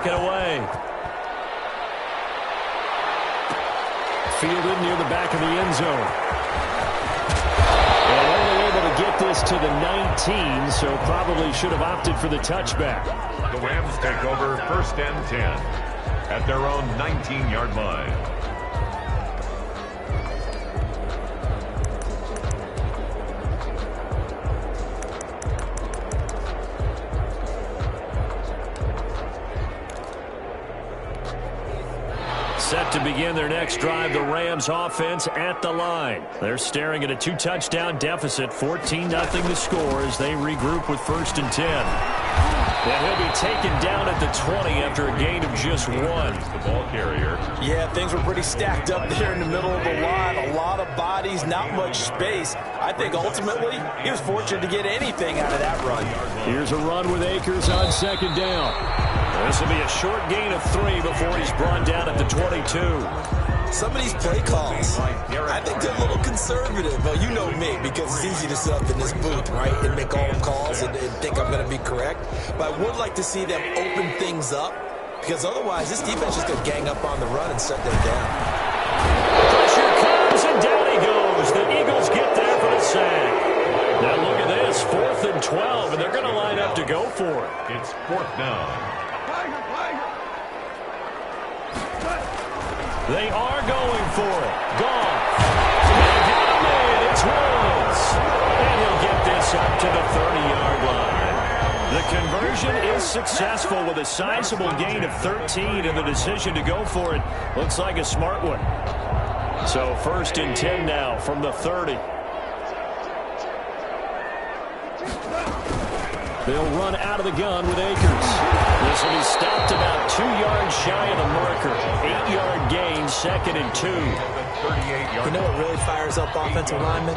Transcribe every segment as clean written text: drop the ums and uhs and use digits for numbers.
it away. Fielded near the back of the end zone. And only able to get this to the 19, so probably should have opted for the touchback. The Rams take over 1st and 10 at their own 19-yard line. Set to begin their next drive, the Rams offense at the line. They're staring at a 2-touchdown deficit, 14-0 the score as they regroup with 1st and 10. And he'll be taken down at the 20 after a gain of just 1. The ball carrier. Yeah, things were pretty stacked up there in the middle of the line. A lot of bodies, not much space. I think ultimately he was fortunate to get anything out of that run. Here's a run with Akers on 2nd down. This will be a short gain of 3 before he's brought down at the 22. Some of these play calls, I think they're a little conservative. Well, you know me, because it's easy to sit up in this booth, right, and make all the calls and think I'm going to be correct. But I would like to see them open things up, because otherwise this defense is going to gang up on the run and shut them down. Pressure comes, and down he goes. The Eagles get there for the sack. Now look at this, 4th and 12, and they're going to line up to go for it. It's 4th down. They are going for it. Goff. They got him in. It's Woods. And he'll get this up to the 30-yard line. The conversion is successful with a sizable gain of 13, and the decision to go for it looks like a smart one. So 1st and 10 now from the 30. They'll run out of the gun with Akers. This will be stopped about 2 yards shy of the marker. 8-yard gain, 2nd and 2. You know what really fires up offensive linemen?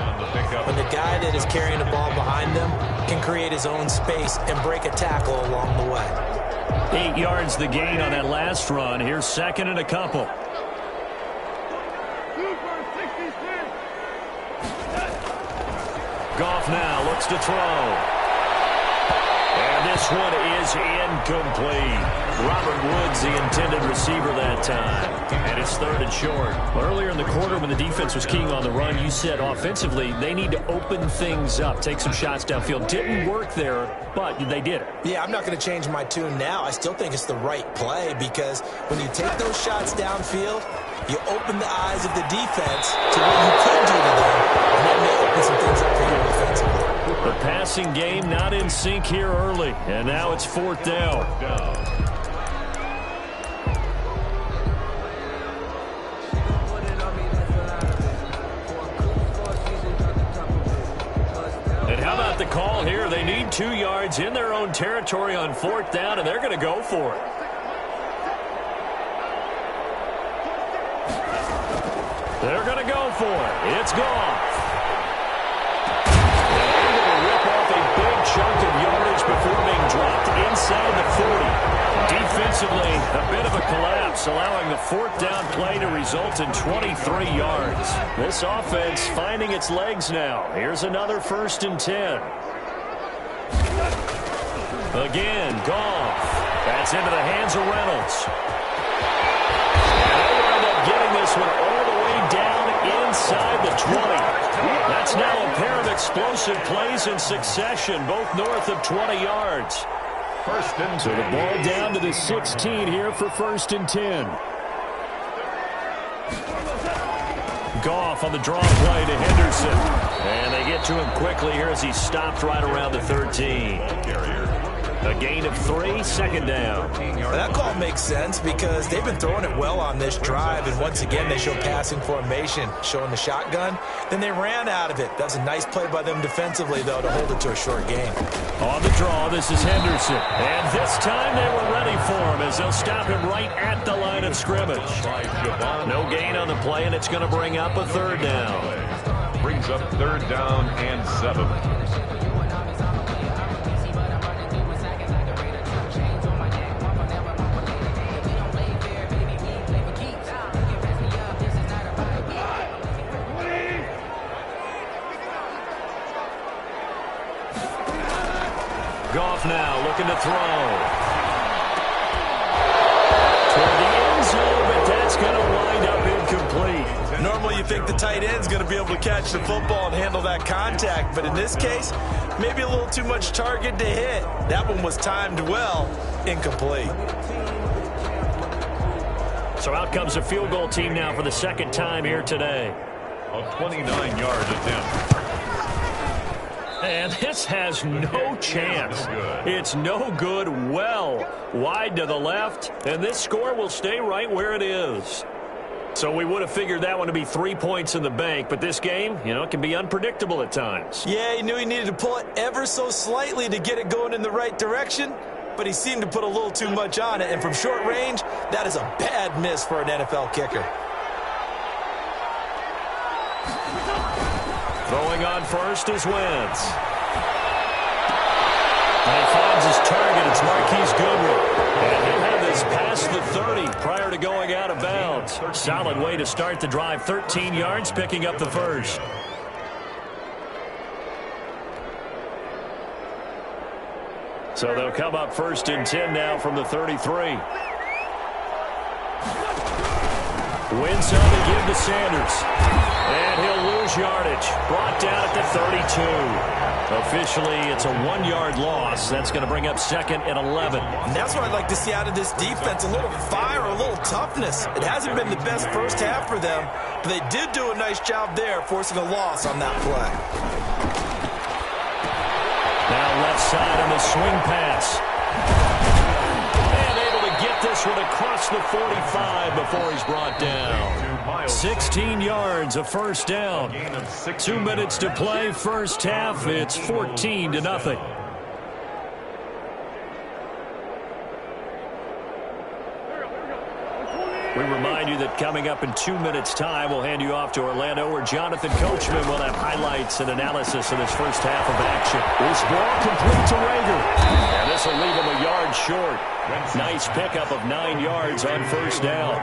When the guy that is carrying the ball behind them can create his own space and break a tackle along the way. 8 yards the gain on that last run. Here's 2nd and a couple. Goff now looks to throw. And this one is incomplete. Robert Woods, the intended receiver that time. And it's 3rd and short. Earlier in the quarter when the defense was keying on the run, you said offensively they need to open things up, take some shots downfield. Didn't work there, but they did it. Yeah, I'm not going to change my tune now. I still think it's the right play because when you take those shots downfield, you open the eyes of the defense to what you could do to them, and that may open some things up for you offensively. The passing game not in sync here early, and now it's 4th down. And how about the call here? They need 2 yards in their own territory on 4th down, and they're going to go for it. They're going to go for it. It's Goff. Chunk of yardage before being dropped inside the 40. Defensively, a bit of a collapse, allowing the 4th down play to result in 23 yards. This offense finding its legs now. Here's another 1st and 10. Again, Goff. That's into the hands of Reynolds. And they end up getting this one all the way down inside the 20. That's now a pair of explosive plays in succession, both north of 20 yards. 1st and 10. So the ball down to the 16 here for 1st and 10. Goff on the draw play to Henderson. And they get to him quickly here as he stopped right around the 13. A gain of 3, 2nd down. That call makes sense because they've been throwing it well on this drive, and once again they show passing formation, showing the shotgun. Then they ran out of it. That was a nice play by them defensively, though, to hold it to a short game. On the draw, this is Henderson. And this time they were ready for him as they'll stop him right at the line of scrimmage. No gain on the play, and it's going to bring up a 3rd down. Brings up 3rd down and 7. Goff now looking to throw. Normally you think the tight end's going to be able to catch the football and handle that contact, but in this case, maybe a little too much target to hit. That one was timed well, incomplete. So out comes a field goal team now for the second time here today. A 29-yard attempt. And this has no chance. It's no good, well wide to the left, and this score will stay right where it is. So we would have figured that one to be 3 points in the bank, but this game, it can be unpredictable at times. Yeah, he knew he needed to pull it ever so slightly to get it going in the right direction, but he seemed to put a little too much on it, and from short range, that is a bad miss for an NFL kicker. Throwing on first is Wentz. And he finds his target. It's Marquise Goodwin. And he'll have this past the 30 prior to going out of bounds. Solid way to start the drive. 13 yards, picking up the first. So they'll come up first and 10 now from the 33. Wentz on to give to Sanders. And he'll lose yardage. Brought down at the 32. Officially, it's a 1-yard loss. That's going to bring up second and 11. And that's what I'd like to see out of this defense. A little fire, a little toughness. It hasn't been the best first half for them, but they did do a nice job there, forcing a loss on that play. Now left side on the swing pass. And able to get this one across the 45 before he's brought down. 16 yards, a first down. 2 minutes to play, first half. It's 14-0. We remind you that coming up in 2 minutes' time, we'll hand you off to Orlando, where Jonathan Coachman will have highlights and analysis of this first half of action. This ball complete to Rager. And this will leave him a yard short. Nice pickup of 9 yards on first down.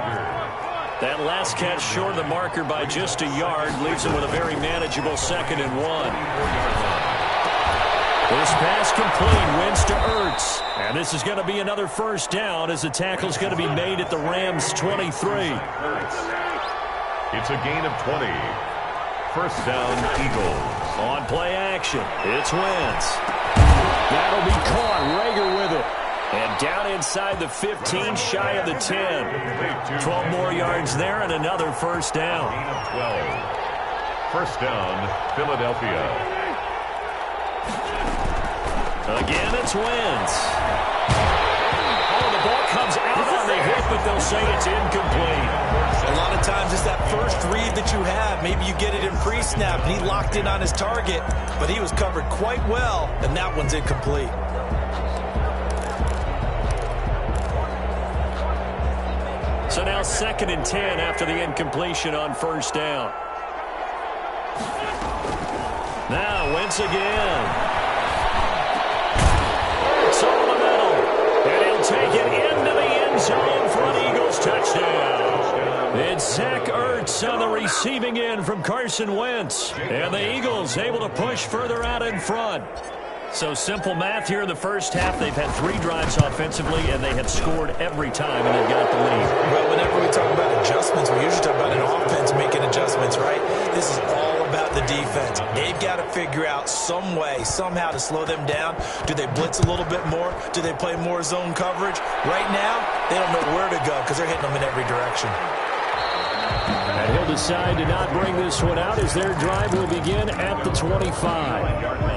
That last catch short of the marker by just a yard leaves him with a very manageable 2nd and 1. This pass complete, Wentz to Ertz. And this is going to be another first down as the tackle's going to be made at the Rams' 23. It's a gain of 20. First down, Eagles. On play action, it's Wentz. That'll be caught, Rager with it. And down inside the 15, shy of the 10. 12 more yards there and another first down. Gain of 12. First down, Philadelphia. Again, it's Wentz. Oh, the ball comes out on the hit, but they'll say it's incomplete. A lot of times it's that first read that you have. Maybe you get it in pre-snap, and he locked in on his target, but he was covered quite well, and that one's incomplete. So now 2nd and 10 after the incompletion on first down. Now Wentz again. Over the middle, and he'll take it into the end zone for an Eagles touchdown. It's Zach Ertz on the receiving end from Carson Wentz, and the Eagles able to push further out in front. So simple math here in the first half. They've had 3 drives offensively, and they have scored every time, and they've got the lead. Well, whenever we talk about adjustments, we usually talk about an offense making adjustments, right? This is all about the defense. They've got to figure out some way, somehow to slow them down. Do they blitz a little bit more? Do they play more zone coverage? Right now, they don't know where to go because they're hitting them in every direction. And he'll decide to not bring this one out as their drive will begin at the 25.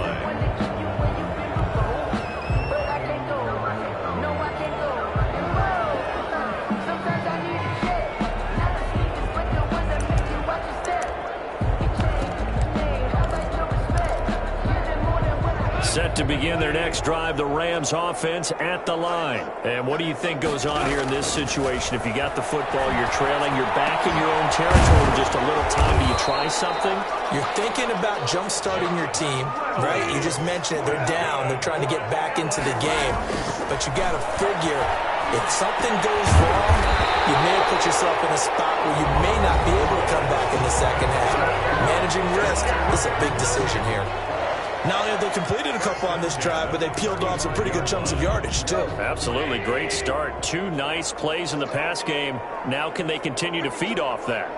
Set to begin their next drive, the Rams offense at the line. And what do you think goes on here in this situation? If you got the football, you're trailing, you're back in your own territory with just a little time. Do you try something? You're thinking about jump-starting your team, right? You just mentioned it. They're down. They're trying to get back into the game. But you got to figure, if something goes wrong, you may have put yourself in a spot where you may not be able to come back in the second half. Managing risk is a big decision here. Not only have they completed a couple on this drive, but they peeled off some pretty good chunks of yardage, too. Absolutely. Great start. 2 nice plays in the pass game. Now can they continue to feed off that?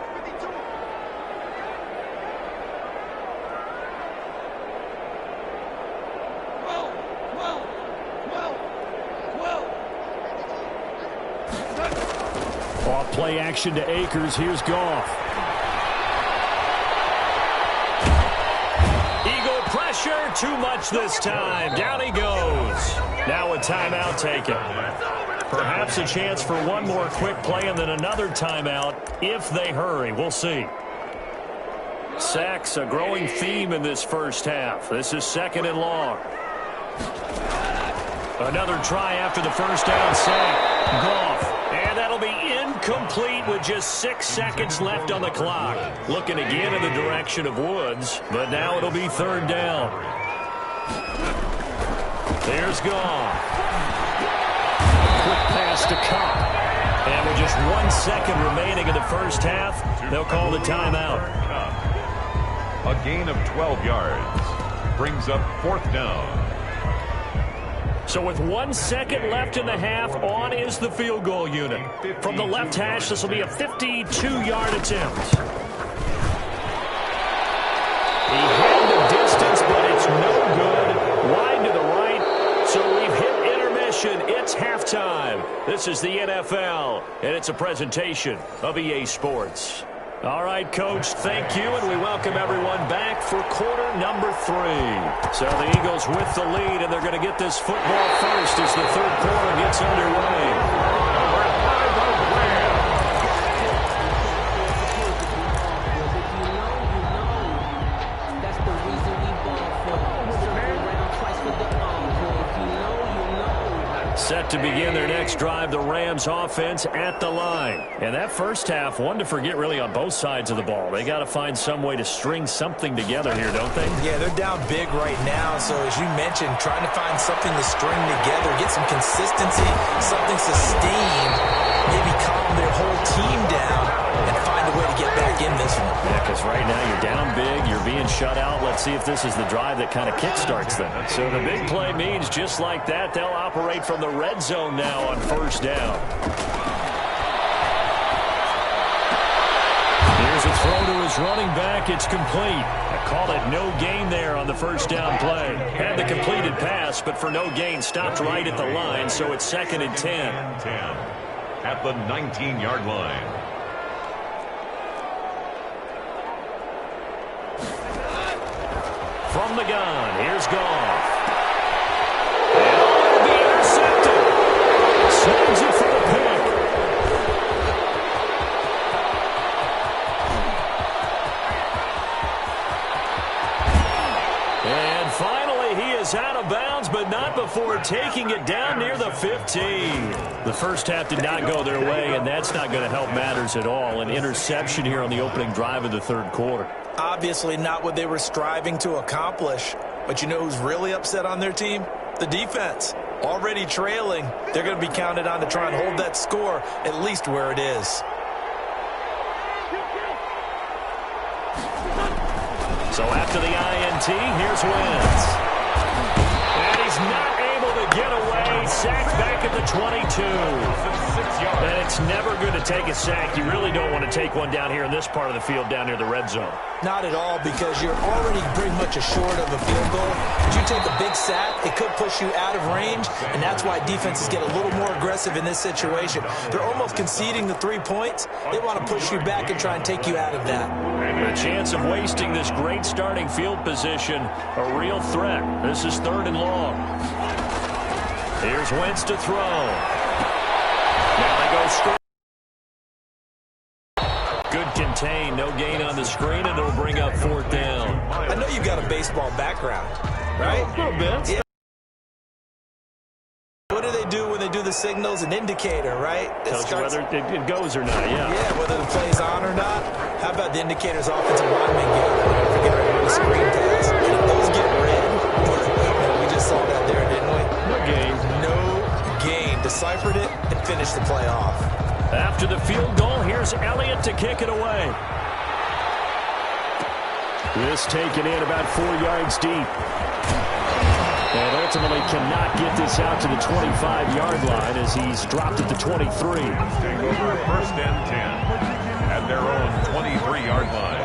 Off play action to Akers. Here's Goff. Eagle pressure. Too much this time. Down he goes. Now a timeout taken. Perhaps a chance for one more quick play and then another timeout if they hurry. We'll see. Sacks, a growing theme in this first half. This is 2nd and long. Another try after the first down sack. Goff. And that'll be incomplete with just 6 seconds left on the clock. Looking again in the direction of Woods, but now it'll be 3rd down. There's Goff. Quick pass to Cup. And with just 1 second remaining in the first half, they'll call the timeout. A gain of 12 yards. Brings up 4th down. So with 1 second left in the half, on is the field goal unit. From the left hash, this will be a 52-yard attempt. He had the distance, but it's no good. Wide to the right. So we've hit intermission. It's halftime. This is the NFL, and it's a presentation of EA Sports. All right, Coach, thank you, and we welcome everyone back for quarter number 3. So the Eagles with the lead, and they're going to get this football first as the 3rd quarter gets underway. Set to begin their next drive, the Rams offense at the line. And that first half, one to forget really on both sides of the ball. They got to find some way to string something together here, don't they? Yeah, they're down big right now. So as you mentioned, trying to find something to string together, get some consistency, something sustained, maybe calm their whole team down and find a way to get back in this one. Yeah, because right now you're down big, you're being shut out. Let's see if this is the drive that kind of kickstarts them. So the big play means just like that, they'll operate from the red zone now on 1st down. Here's a throw to his running back. It's complete. I call it no gain there on the 1st down play. Had the completed pass, but for no gain, stopped right at the line, so it's 2nd and 10. At the 19-yard line. From the gun, here's Goff. And it'll be intercepted. Snags it for the pick. And finally, he is out of bounds, but not before taking it down near the 15. The first half did not go their way, and that's not going to help matters at all. An interception here on the opening drive of the 3rd quarter. Obviously not what they were striving to accomplish. But you know who's really upset on their team? The defense. Already trailing. They're going to be counted on to try and hold that score at least where it is. So after the INT, here's Wentz. And he's not able to get away. Sacked back at the 22. And it's never good to take a sack. You really don't want to take one down here in this part of the field down near the red zone. Not at all, because you're already pretty much short of a field goal. If you take a big sack, it could push you out of range, and that's why defenses get a little more aggressive in this situation. They're almost conceding the 3 points. They want to push you back and try and take you out of that. The chance of wasting this great starting field position, a real threat. This is 3rd and long. Here's Wentz to throw. Now they go straight. Good contain, no gain on the screen, and it'll bring up 4th down. I know you've got a baseball background, right? A little bit. Yeah. What do they do when they do the signals? An indicator, right? Tells you whether it goes or not, yeah. Yeah, whether the play's on or not. How about the indicators offensive linemen get? Forget about the screen pass. And if those get red, we just saw that there, didn't we? No gain. No gain. Deciphered it and finished the play off. After the field goal, here's Elliott to kick it away. This taken in about 4 yards deep. And ultimately cannot get this out to the 25-yard line as he's dropped at the 23. Take over 1st and 10 at their own 23-yard line.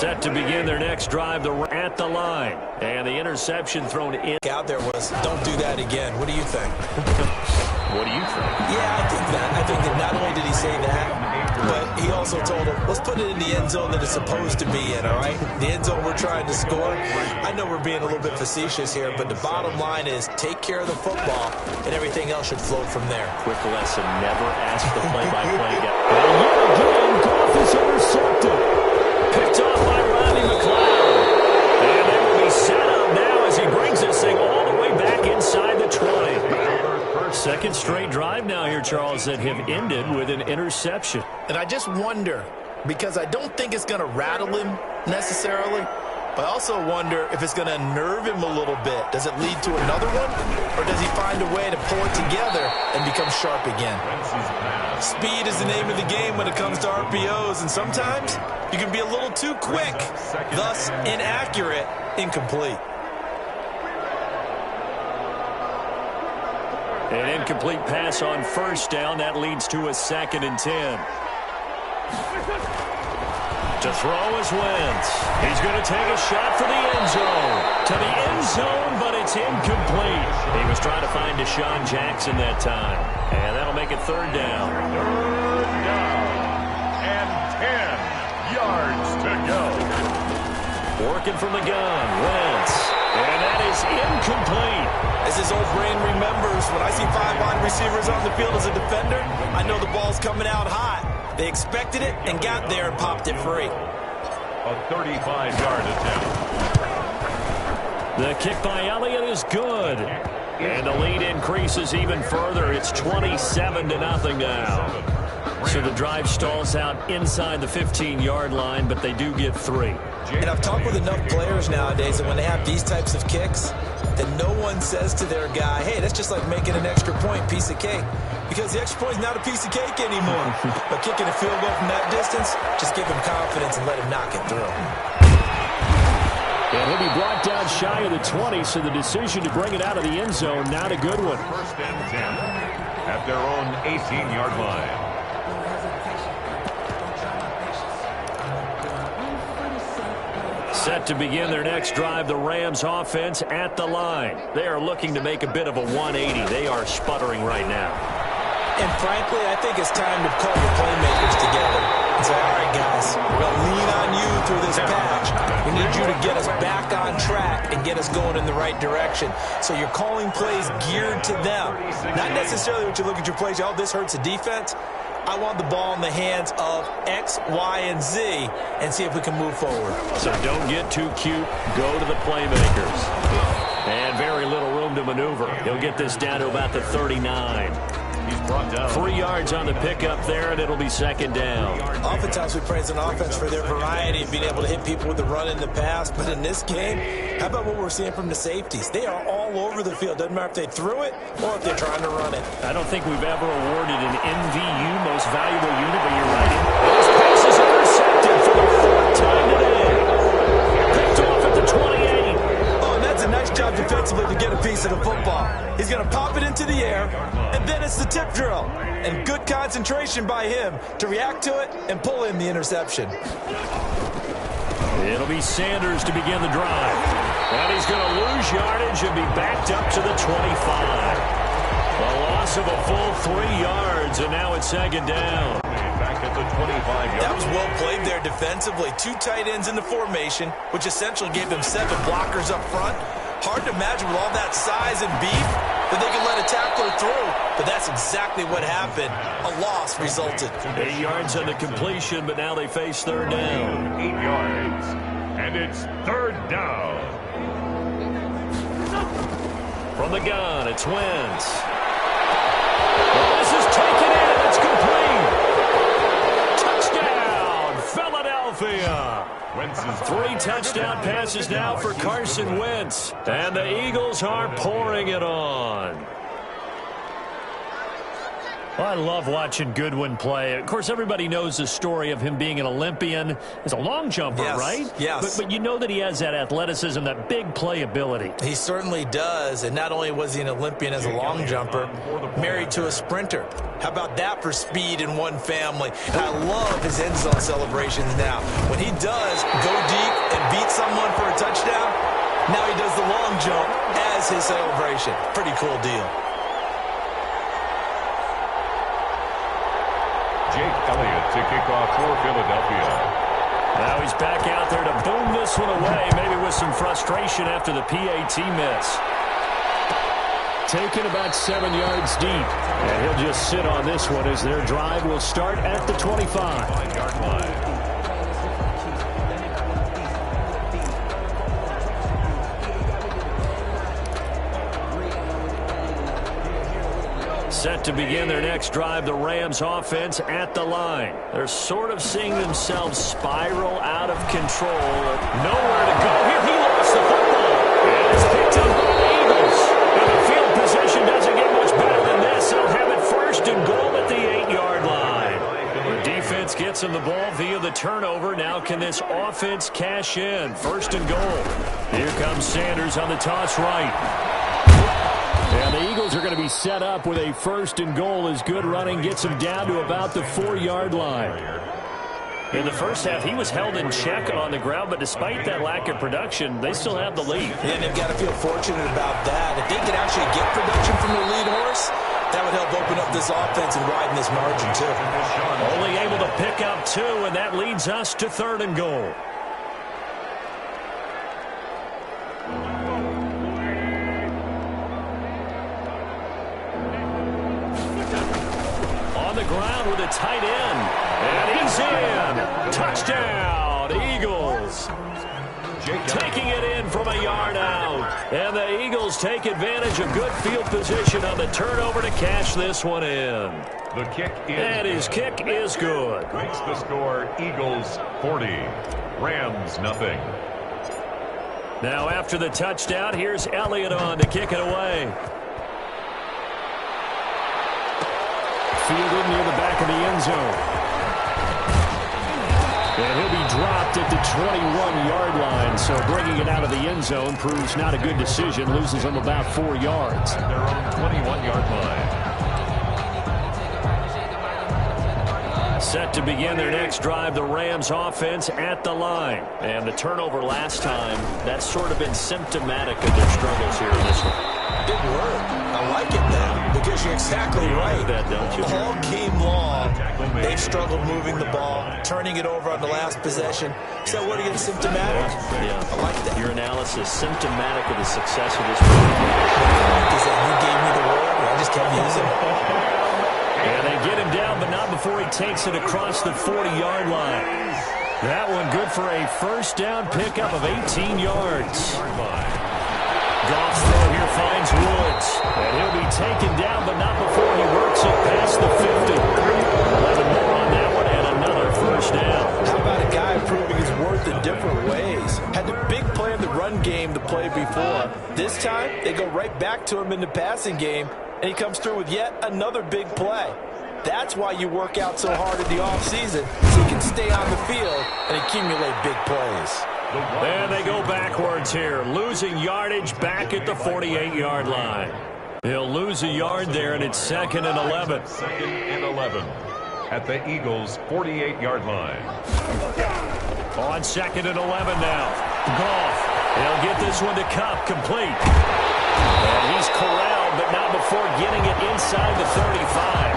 Set to begin their next drive at the line. And the interception thrown in. Out there was, don't do that again. What do you think? What do you think? Yeah, I think that. I think that not only did he say that, but he also told him, let's put it in the end zone that it's supposed to be in, all right? The end zone we're trying to score. I know we're being a little bit facetious here, but the bottom line is take care of the football, and everything else should flow from there. Quick lesson, never ask the play-by-play guy. And yet again, Goff is intercepted. Picked off by Rodney McLeod. And they will be set up now as he brings this thing all the way back inside the 20. Second straight drive now here, Charles, that have ended with an interception. And I just wonder, because I don't think it's going to rattle him necessarily, but I also wonder if it's going to unnerve him a little bit. Does it lead to another one? Or does he find a way to pull it together and become sharp again? Speed is the name of the game when it comes to RPOs, and sometimes you can be a little too quick, thus inaccurate, incomplete. An incomplete pass on first down. That leads to a 2nd and 10. To throw is Wentz. He's going to take a shot for the end zone. To the end zone, but it's incomplete. He was trying to find Deshaun Jackson that time. And that'll make it 3rd down. 3rd down. And 10 yards to go. Working from the gun, Wentz. And that is incomplete. As his old brain remembers, when I see 5 wide receivers on the field as a defender, I know the ball's coming out hot. They expected it and got there and popped it free. A 35-yard attempt. The kick by Elliott is good. And the lead increases even further. It's 27-0 now. So the drive stalls out inside the 15-yard line, but they do get 3. And I've talked with enough players nowadays that when they have these types of kicks, that no one says to their guy, hey, that's just like making an extra point, piece of cake. Because the extra point is not a piece of cake anymore. But kicking a field goal from that distance, just give him confidence and let him knock it through. And he'll be brought down shy of the 20, so the decision to bring it out of the end zone, not a good one. 1st and 10 at their own 18-yard line. Set to begin their next drive, the Rams offense at the line. They are looking to make a bit of a 180. They are sputtering right now. And frankly, I think it's time to call the playmakers together and say, all right, guys, we're going to lean on you through this patch. We need you to get us back on track and get us going in the right direction. So you're calling plays geared to them. Not necessarily what you look at your plays, oh, this hurts the defense. I want the ball in the hands of X, Y, and Z and see if we can move forward. So don't get too cute. Go to the playmakers. And very little room to maneuver. He'll get this down to about the 39. He's brought down. 3 yards on the pickup there, and it'll be 2nd down. Oftentimes we praise an offense for their variety of being able to hit people with the run in the pass. But in this game, how about what we're seeing from the safeties? They are all over the field. Doesn't matter if they threw it or if they're trying to run it. I don't think we've ever awarded an MVU, most valuable unit, but you're right. This pass is intercepted for the 4th time today. Picked off at the 28. Oh, and that's a nice job defensively to get a piece of the football. He's going to pop it into the air, and then it's the tip drill. And good concentration by him to react to it and pull in the interception. It'll be Sanders to begin the drive. And he's going to lose yardage and be backed up to the 25. A loss of a full 3 yards, and now it's 2nd down. Back at the 25-yard. That was well played there defensively. 2 tight ends in the formation, which essentially gave them 7 blockers up front. Hard to imagine with all that size and beef that they could let a tackler through, but that's exactly what happened. A loss resulted. 8 yards on the completion, but now they face 3rd down. 8 yards, and it's 3rd down. From the gun, it's Wentz. Well, this is taken in. It's complete. Touchdown, Philadelphia. 3 touchdown passes now for Carson Wentz. And the Eagles are pouring it on. Well, I love watching Goodwin play. Of course, everybody knows the story of him being an Olympian. He's a long jumper, yes, right? Yes. But you know that he has that athleticism, that big play ability. He certainly does. And not only was he an Olympian as a long jumper, married to a sprinter. How about that for speed in one family? And I love his end zone celebrations now. When he does go deep and beat someone for a touchdown, now he does the long jump as his celebration. Pretty cool deal. Jake Elliott to kick off for Philadelphia. Now he's back out there to boom this one away, maybe with some frustration after the PAT miss. Taken about 7 yards deep. And he'll just sit on this one as their drive will start at the 25. 5-yard line. Set to begin their next drive, the Rams offense at the line. They're sort of seeing themselves spiral out of control. Nowhere to go here. He lost the football. And it's picked up by the Eagles. And the field position doesn't get much better than this. They'll have it first and goal at the 8-yard line. The defense gets them the ball via the turnover. Now can this offense cash in? First and goal. Here comes Sanders on the toss right. And the Eagles are going to be set up with a first and goal as good running gets them down to about the 4-yard line. In the first half, he was held in check on the ground, but despite that lack of production, they still have the lead. And they've got to feel fortunate about that. If they can actually get production from their lead horse, that would help open up this offense and widen this margin, too. Only able to pick up 2, and that leads us to 3rd and goal. Ground with a tight end, and he's in. Touchdown, Eagles. Taking it in from a yard out, and the Eagles take advantage of good field position on the turnover to cash this one in. The kick is and his kick is good. Makes the score Eagles 40, Rams nothing. Now after the touchdown, here's Elliott on to kick it away. Fielded near the back of the end zone. And he'll be dropped at the 21-yard line, so bringing it out of the end zone proves not a good decision. Loses them about 4 yards. Their own 21-yard line. Set to begin their next drive, the Rams offense at the line. And the turnover last time, that's sort of been symptomatic of their struggles here in this one. Big word. I like it now because you're exactly right. That, don't you? All game long, they've struggled moving the ball, turning it over on the last possession. So what are you symptomatic? Yeah. I like that. Your analysis symptomatic of the success of this program. What I like is that you gave me the word, and I just kept using it. And they get him down, but not before he takes it across the 40-yard line. That one good for a first down pickup of 18 yards. Goff's throw here finds Woods. And he'll be taken down, but not before he works it past the 50. 11 more on that one, and another first down. How about a guy proving his worth in different ways? Had the big play in the run game to play before. This time, they go right back to him in the passing game, and he comes through with yet another big play. That's why you work out so hard in the offseason, so you can stay on the field and accumulate big plays. And they go backwards here, losing yardage back at the 48-yard line. He'll lose a yard there, and it's 2nd and 11. 2nd and 11 at the Eagles' 48-yard line. On 2nd and 11 now. Goff. He'll get this one to Kupp, complete. And he's corralled, but not before getting it inside the 35.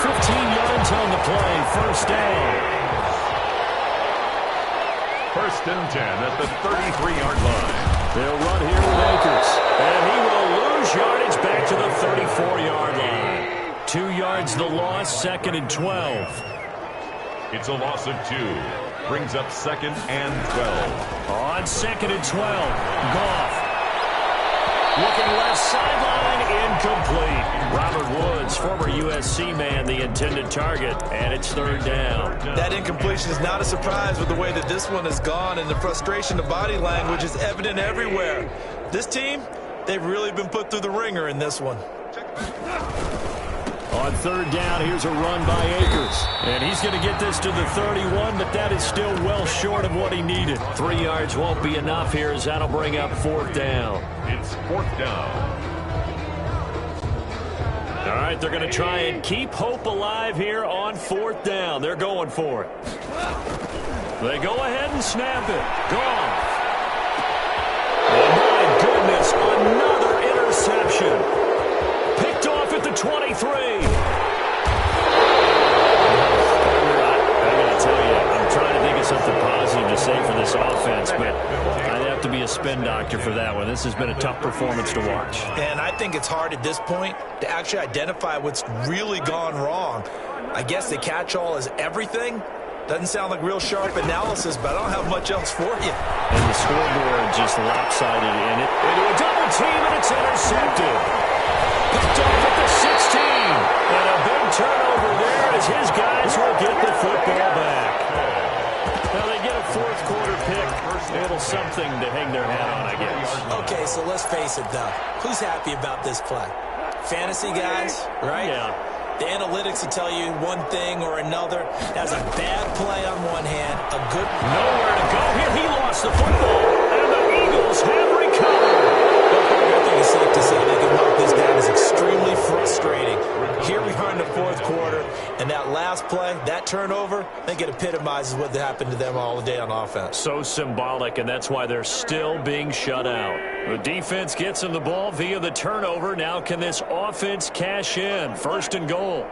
15 yards on the play, first down. 1st and 10 at the 33-yard line. They'll run here with Akers. And he will lose yardage back to the 34-yard line. 2 yards the loss, 2nd and 12. It's a loss of 2. Brings up 2nd and 12. On 2nd and 12, Goff. Looking left sideline, incomplete. Robert Woods, former USC man, the intended target, and it's 3rd down. That incompletion is not a surprise with the way that this one has gone, and the frustration of body language is evident everywhere. This team, they've really been put through the ringer in this one. On third down, here's a run by Akers. And he's going to get this to the 31, but that is still well short of what he needed. 3 yards won't be enough here as that'll bring up fourth down. It's fourth down. All right, they're going to try and keep hope alive here on fourth down. They're going for it. They go ahead and snap it. Gone. Oh, my goodness, another interception. Picked off at the 23. I got to tell you, I'm trying to think of something positive to say for this offense, but I'd have to be a spin doctor for that one. This has been a tough performance to watch. And I think it's hard at this point to actually identify what's really gone wrong. I guess the catch-all is everything. Doesn't sound like real sharp analysis, but I don't have much else for you. And the scoreboard just lopsided in it. Into a double team, and it's intercepted. Picked off at the 16. And a big turnover there as his guys will get the football back. Now they get a fourth quarter pick. A little something to hang their hat on, I guess. Okay, so let's face it, though. Who's happy about this play? Fantasy guys, right? Yeah. The analytics will tell you one thing or another. That's a bad play on one hand, a good... Nowhere to go here. He lost the football, and the Eagles have recovered. I think it's safe to say they can mark this down as extremely frustrating. Here we are in the fourth quarter, and that last play, that turnover, I think it epitomizes what happened to them all day on offense. So symbolic, and that's why they're still being shut out. The defense gets him the ball via the turnover. Now can this offense cash in? First and goal.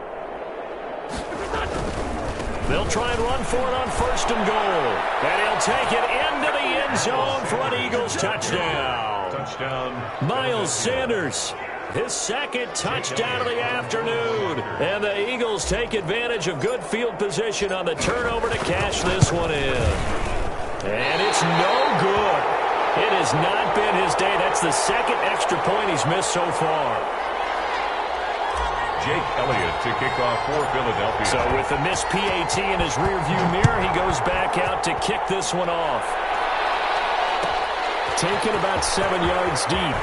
They'll try and run for it on first and goal. And he'll take it into the end zone for an Eagles touchdown. Touchdown. Miles Sanders, his second touchdown of the afternoon. And the Eagles take advantage of good field position on the turnover to cash this one in. And it's no good. It has not been his day. That's the second extra point he's missed so far. Jake Elliott to kick off for Philadelphia. So with the missed PAT in his rearview mirror, he goes back out to kick this one off. Taken about 7 yards deep.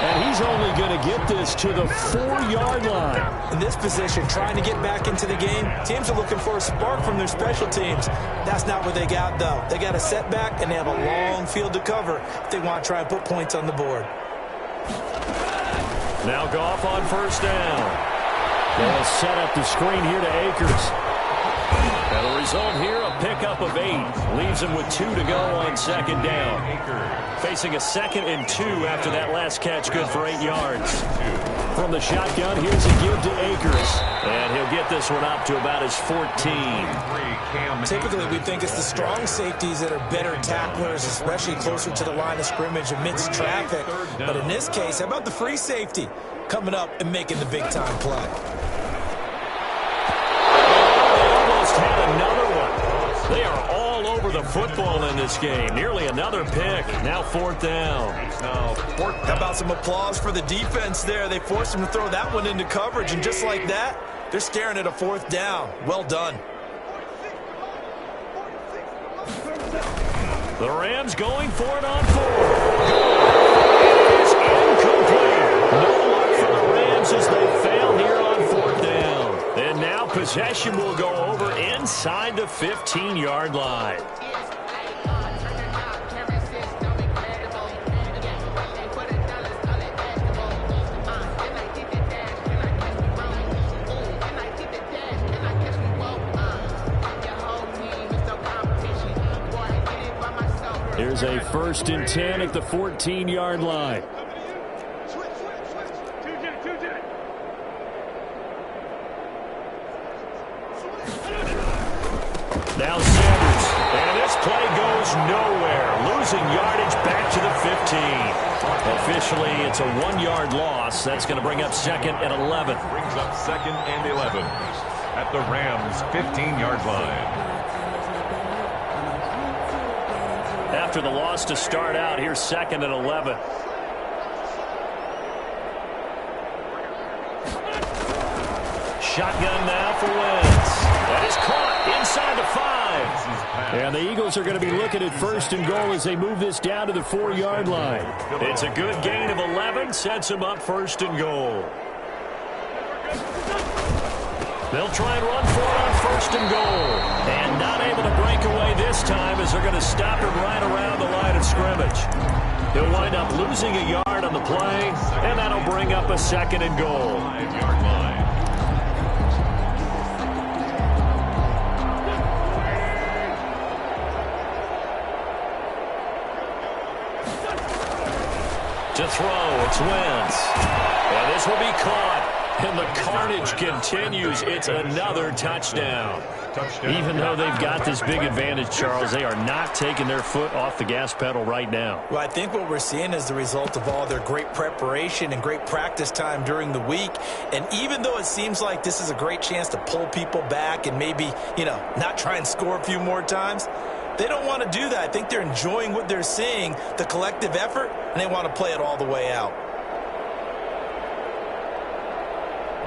And he's only going to get this to the 4-yard line. In this position, trying to get back into the game, teams are looking for a spark from their special teams. That's not what they got, though. They got a setback, and they have a long field to cover if they want to try and put points on the board. Now Goff on first down. They'll set up the screen here to Akers. And the result here, a pickup of 8. Leaves him with 2 to go on second down. Facing a 2nd and 2 after that last catch, good for 8 yards. From the shotgun, here's a give to Akers. And he'll get this one up to about his 14. Typically, we think it's the strong safeties that are better tacklers, especially closer to the line of scrimmage amidst traffic. But in this case, how about the free safety coming up and making the big-time play? Had another one. They are all over the football in this game. Nearly another pick. Now fourth down. How about some applause for the defense there? They forced him to throw that one into coverage, and just like that, they're staring at a fourth down. Well done. The Rams going for it on 4. It's incomplete. No luck for the Rams as they fail here on fourth down. And now possession will go over inside the 15-yard line. Here's a 1st and 10 at the 14-yard line. Now Sanders, and this play goes nowhere. Losing yardage back to the 15. Officially, it's a 1-yard loss. That's going to bring up 2nd and 11. Brings up 2nd and 11 at the Rams' 15-yard line. After the loss to start out, here's 2nd and 11. Shotgun now for Wentz. That is caught. Inside the 5. And the Eagles are going to be looking at 1st and goal as they move this down to the 4-yard line. It's a good gain of 11. Sets them up 1st and goal. They'll try and run for it on 1st and goal. And not able to break away this time as they're going to stop him right around the line of scrimmage. He'll wind up losing a yard on the play, and that'll bring up a 2nd and goal. 5-yard line. To throw, it's Wentz. And this will be caught. And the carnage continues. It's another touchdown. Even though they've got this big advantage, Charles, they are not taking their foot off the gas pedal right now. Well, I think what we're seeing is the result of all their great preparation and great practice time during the week. And even though it seems like this is a great chance to pull people back and maybe, not try and score a few more times, they don't want to do that. I think they're enjoying what they're seeing, the collective effort, and they want to play it all the way out.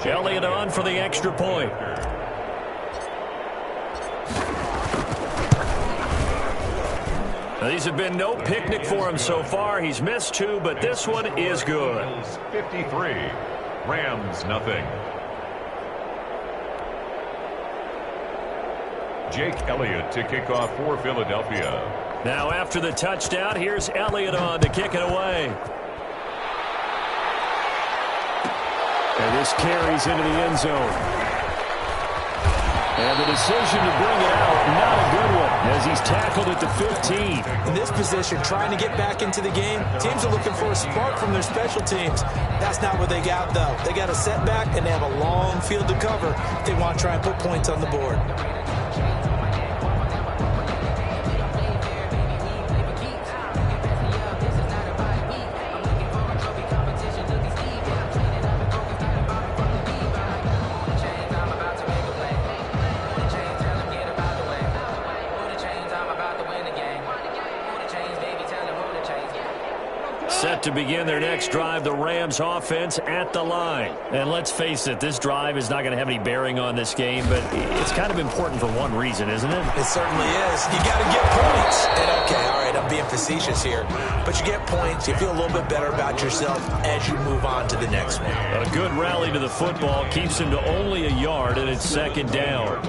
Elliott on for the extra point. Now, these have been no picnic for him so far. He's missed 2, but this one is good. 53. Rams, nothing. Jake Elliott to kick off for Philadelphia. Now after the touchdown, here's Elliott on to kick it away. And this carries into the end zone. And the decision to bring it out, not a good one, as he's tackled at the 15. In this position, trying to get back into the game, teams are looking for a spark from their special teams. That's not what they got, though. They got a setback, and they have a long field to cover if they want to try and put points on the board. Set to begin their next drive, the Rams offense at the line. And let's face it, this drive is not going to have any bearing on this game, but it's kind of important for one reason, isn't it? It certainly is. You got to get points. And okay, all right, I'm being facetious here, but you get points, you feel a little bit better about yourself as you move on to the next one. A good rally to the football keeps him to only a yard, and it's 2nd down.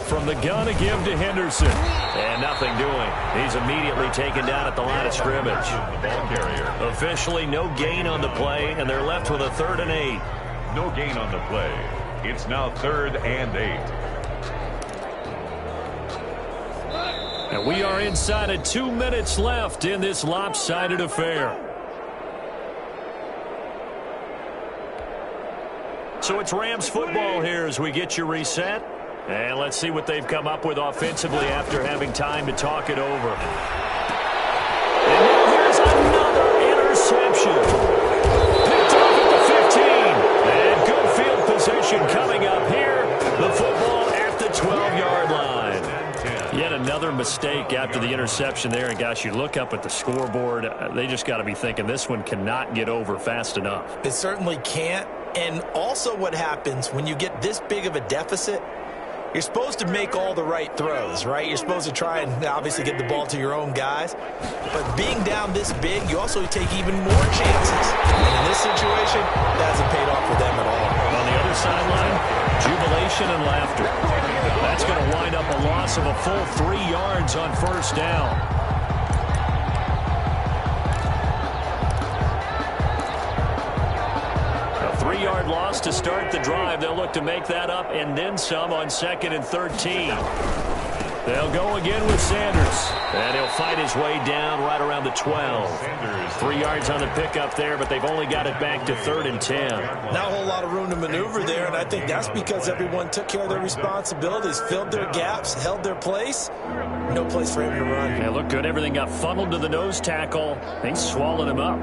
From the gun, a give to Henderson. And nothing doing. He's immediately taken down at the line of scrimmage. Ball carrier. Officially no gain on the play, and they're left with a 3rd and 8. No gain on the play. It's now 3rd and 8. And we are inside of 2 minutes left in this lopsided affair. So it's Rams football here as we get you reset. And let's see what they've come up with offensively after having time to talk it over. And now here's another interception. Picked off at the 15. And good field position coming up here. The football at the 12-yard line. Yet another mistake after the interception there. And, gosh, you look up at the scoreboard. They just got to be thinking this one cannot get over fast enough. It certainly can't. And also what happens when you get this big of a deficit, you're supposed to make all the right throws, right? You're supposed to try and obviously get the ball to your own guys. But being down this big, you also take even more chances. And in this situation, that hasn't paid off for them at all. On the other sideline, jubilation and laughter. That's going to wind up a loss of a full 3 yards on 1st down. A 3-yard loss to start the drive. They'll look to make that up and then some on 2nd and 13. They'll go again with Sanders. And he'll fight his way down right around the 12. 3 yards on the pickup there, but they've only got it back to 3rd and 10. Not a whole lot of room to maneuver there, and I think that's because everyone took care of their responsibilities, filled their gaps, held their place. No place for him to run. Yeah, looked good. Everything got funneled to the nose tackle. They swallowed him up.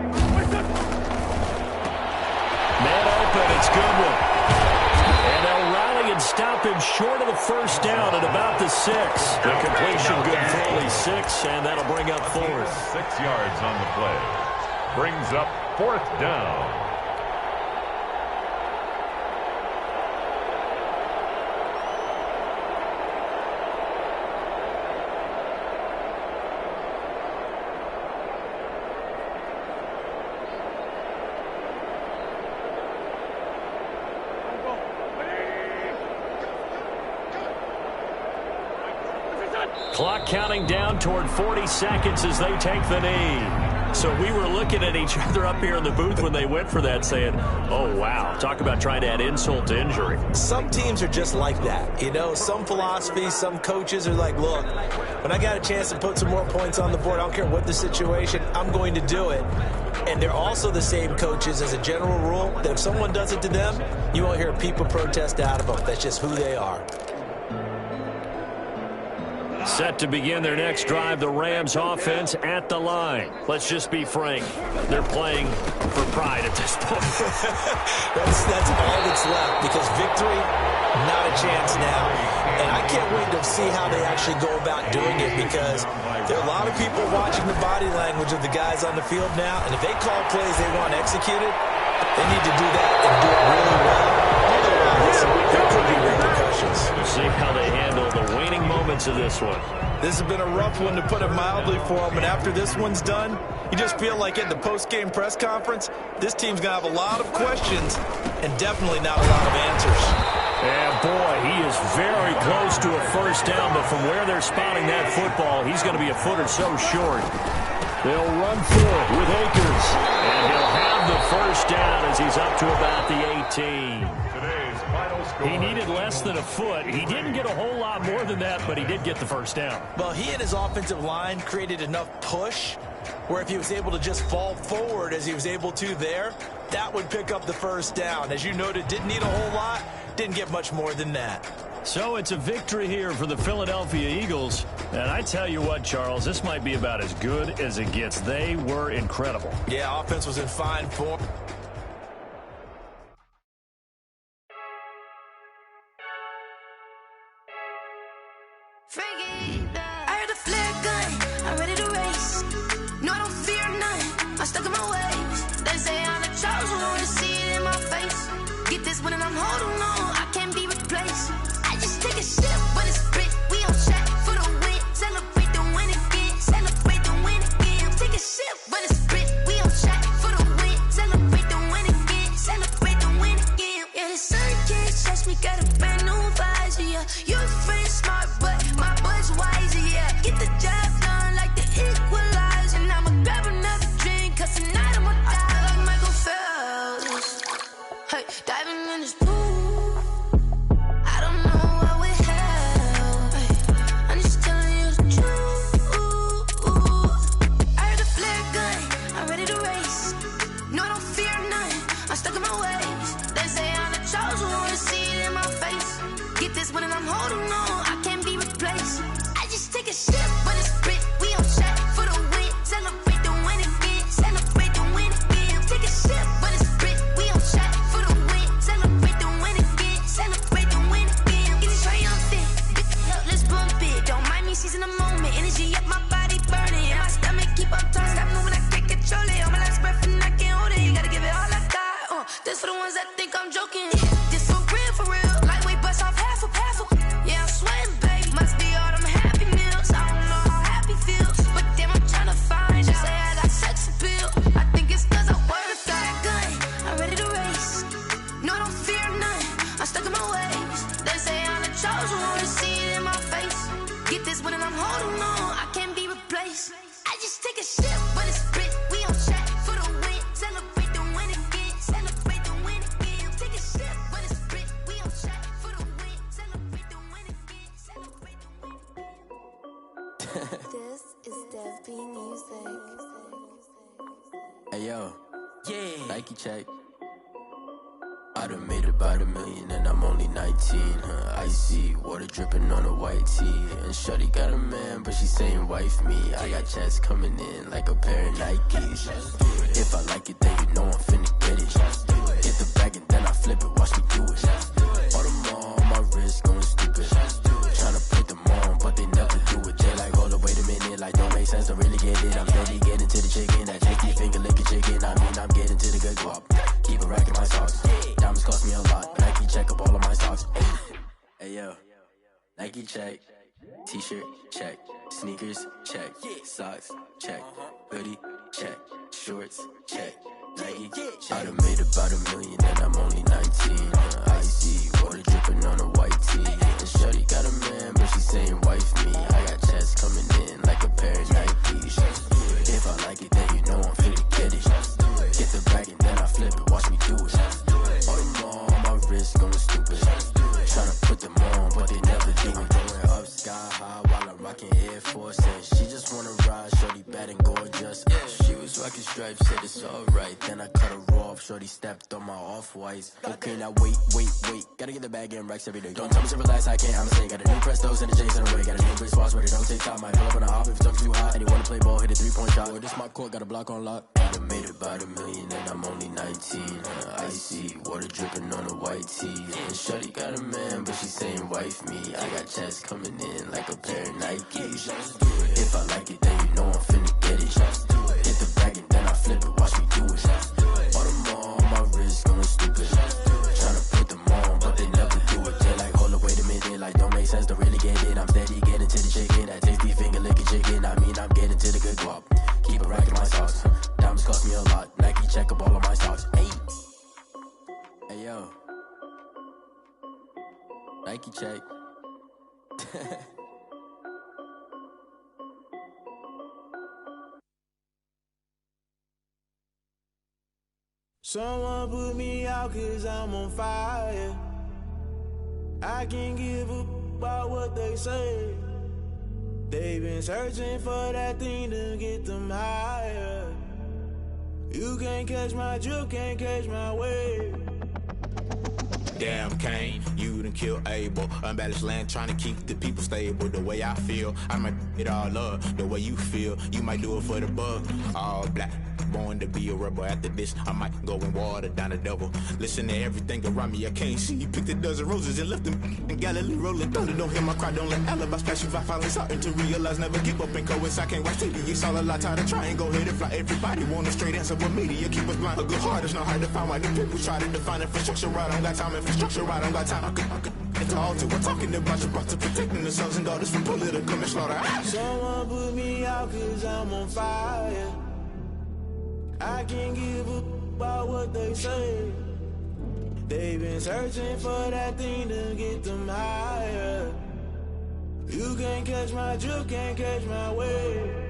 Man open, it's Goodwin. And they'll rally and stop him short of the first down at about the 6. The completion good for only 6, and that'll bring up 4th. 6 yards on the play. Brings up 4th down. Clock counting down toward 40 seconds as they take the knee. So we were looking at each other up here in the booth when they went for that saying, oh, wow, talk about trying to add insult to injury. Some teams are just like that. You know, some philosophies, some coaches are like, look, when I got a chance to put some more points on the board, I don't care what the situation, I'm going to do it. And they're also the same coaches as a general rule that if someone does it to them, you won't hear people protest out of them. That's just who they are. Set to begin their next drive, the Rams offense at the line. Let's just be frank. They're playing for pride at this point. that's all that's left, because victory, not a chance now. And I can't wait to see how they actually go about doing it, because there are a lot of people watching the body language of the guys on the field now, and if they call plays they want executed, they need to do that and do it really well. Otherwise, there could be repercussions. We'll see how they handle the waning moments of this one. This has been a rough one, to put it mildly, for them. And after this one's done, you just feel like at the post-game press conference, this team's going to have a lot of questions and definitely not a lot of answers. And boy, he is very close to a first down, but from where they're spotting that football, he's going to be a foot or so short. They'll run for it with Akers, and he'll have the first down as he's up to about the 18. Today's final score. He needed less than a foot. He didn't get a whole lot more than that, but he did get the first down. Well, he and his offensive line created enough push where if he was able to just fall forward as he was able to there, that would pick up the first down. As you noted, didn't need a whole lot, didn't get much more than that. So it's a victory here for the Philadelphia Eagles. And I tell you what, Charles, this might be about as good as it gets. They were incredible. Yeah, offense was in fine form. I heard a flare gun, I'm ready to race. No, I don't fear none, I'm stuck in my ways. They say I'm the chosen one, to see it in my face. Get this one and I'm holding on, I can't be replaced. I just take a sip, but it's spit, we on track for the win. Celebrate the win again, celebrate the win again. Take a sip, but it's spit, we on track for the win. Celebrate the win again, celebrate the win again. Yeah, the sun can't touch me, got a brand new visor, yeah. You're friend smart, but my boy's wiser, yeah. Get the job done like the equalizer. Now I'ma grab another drink, cause tonight I'ma die like Michael Phelps. Hey, diving in this pool, I don't know what would help. Hey, I'm just telling you the truth. I heard a flare gun, I'm ready to race. No, I don't fear none, I'm stuck in my ways. They say I'm the chosen one, to see it in my face. Get this one and I'm holding on, I can't be replaced. I just take a sip, but it's spit, we on track for the win. Celebrate the win again, celebrate the win again. Take a sip, but it's spit, we on track for the win. Celebrate the win again, celebrate the win again. Get it triumphant, let's bump it. Don't mind me seizing the moment, energy up, my body burning. And my stomach keep up turning, stop moving, I can't control it. On my last breath and I can't hold it, you gotta give it all I got. This for the ones that think I'm joking. This for real, lightweight bust off half a. Yeah, I'm sweating, babe, must be all them happy meals. I don't know how happy feels, but damn, I'm trying to find you. Say I got sex appeal, I think it's cause I wear a fire gun. I'm ready to race, no, I don't fear none, I'm stuck in my ways. They say I'm the chosen one, to see it in my face. Get this one and I'm holding on, I can't be replaced. I just take a sip, but it's spit, we on track for the win. Celebrate the win again, celebrate the win again. Take a sip, but it's spit, we on track for the win. Celebrate the win again, celebrate the win again. This is BirdmanE96's. Hey yo, Yeah. Nike check. I done made about $1 million and I'm only 19, huh? Icy, water dripping on a white tee. And shorty got a man, but she saying wife me. I got checks coming in like a pair of Nikes. If I like it, then you know I'm finna get it. Hit the bag and then I flip it, watch me do it. Audemars on my Nike check, t-shirt check, sneakers check, socks check, hoodie check, shorts check, Nike check. I done made about $1 million and I'm only 19. Icy water dripping on a white tee. And shorty got a man, but she saying wife me. I got checks coming in like a pair of Nikes. If I like it, then you know I'm finna get it. Get the bag and then I flip it, watch me do it. All them on my wrist going stupid. Tryna put them on, but they never do it. Going up sky high while I'm rocking Air Force. And she just wanna ride, shorty bad and gorgeous. She was rocking stripes, said it's alright. Then I cut her off, shorty stepped on my off-whites. Okay, now wait. Gotta get the bag and racks every day. Don't tell me to relax, I can't, I'ma say. Got a new Prestos and the J's in the way. Got a new wrist watch, but it don't take time. Might pull up on a hop if it's talking too hot. And you wanna play ball, hit a 3-point shot. Well, this my court, got a block on lock. I done made about $1 million and I'm only 19. Icy water dripping on a white tee. And shorty got a man, but she saying wife me. I got checks coming in like a pair of Nikes. If I like it, then you know I'm finna get it. Hit the bag and then I flip it, watch me do it. All them on my wrist going stupid. Tryna put them on, but they never do it. They're like, hold up, wait a minute, like don't make sense, don't really get it. I'm steady getting to the chicken, that tasty finger licking chicken. I mean, I'm getting to the good guap. Keep it racking my socks. Diamonds cost me a lot. Nike check up all of my stocks. Hey yo, Nike check. Someone put me out 'cause I'm on fire. I can't give a about what they say. They've been searching for that thing to get them higher. You can't catch my drift, can't catch my wave. Damn Kane, you done killed Abel. Unbalanced land, trying to keep the people stable. The way I feel, I might it all up. The way you feel, you might do it for the bug. All black, born to be a rebel. After this, I might go and water down the double. Listen to everything around me, I can't see. Picked a dozen roses and left them in Galilee rolling. Thunder, don't hear my cry, don't let alibis pass you. I finally starting to realize, never give up and coincide. I can't watch TV, it's all a lot. Tired of trying, go ahead and fly. Everybody want a straight answer, but media keep us blind. A good heart is not hard to find. Why the people try to define infrastructure right? I don't got time, infrastructure right? I don't got time. I could it's all to we're talking about your brother protecting the sons and daughters from political and slaughter. Someone put me out 'cause I'm on fire. I can't give a about what they say. They've been searching for that thing to get them higher. You can't catch my drift, can't catch my wave.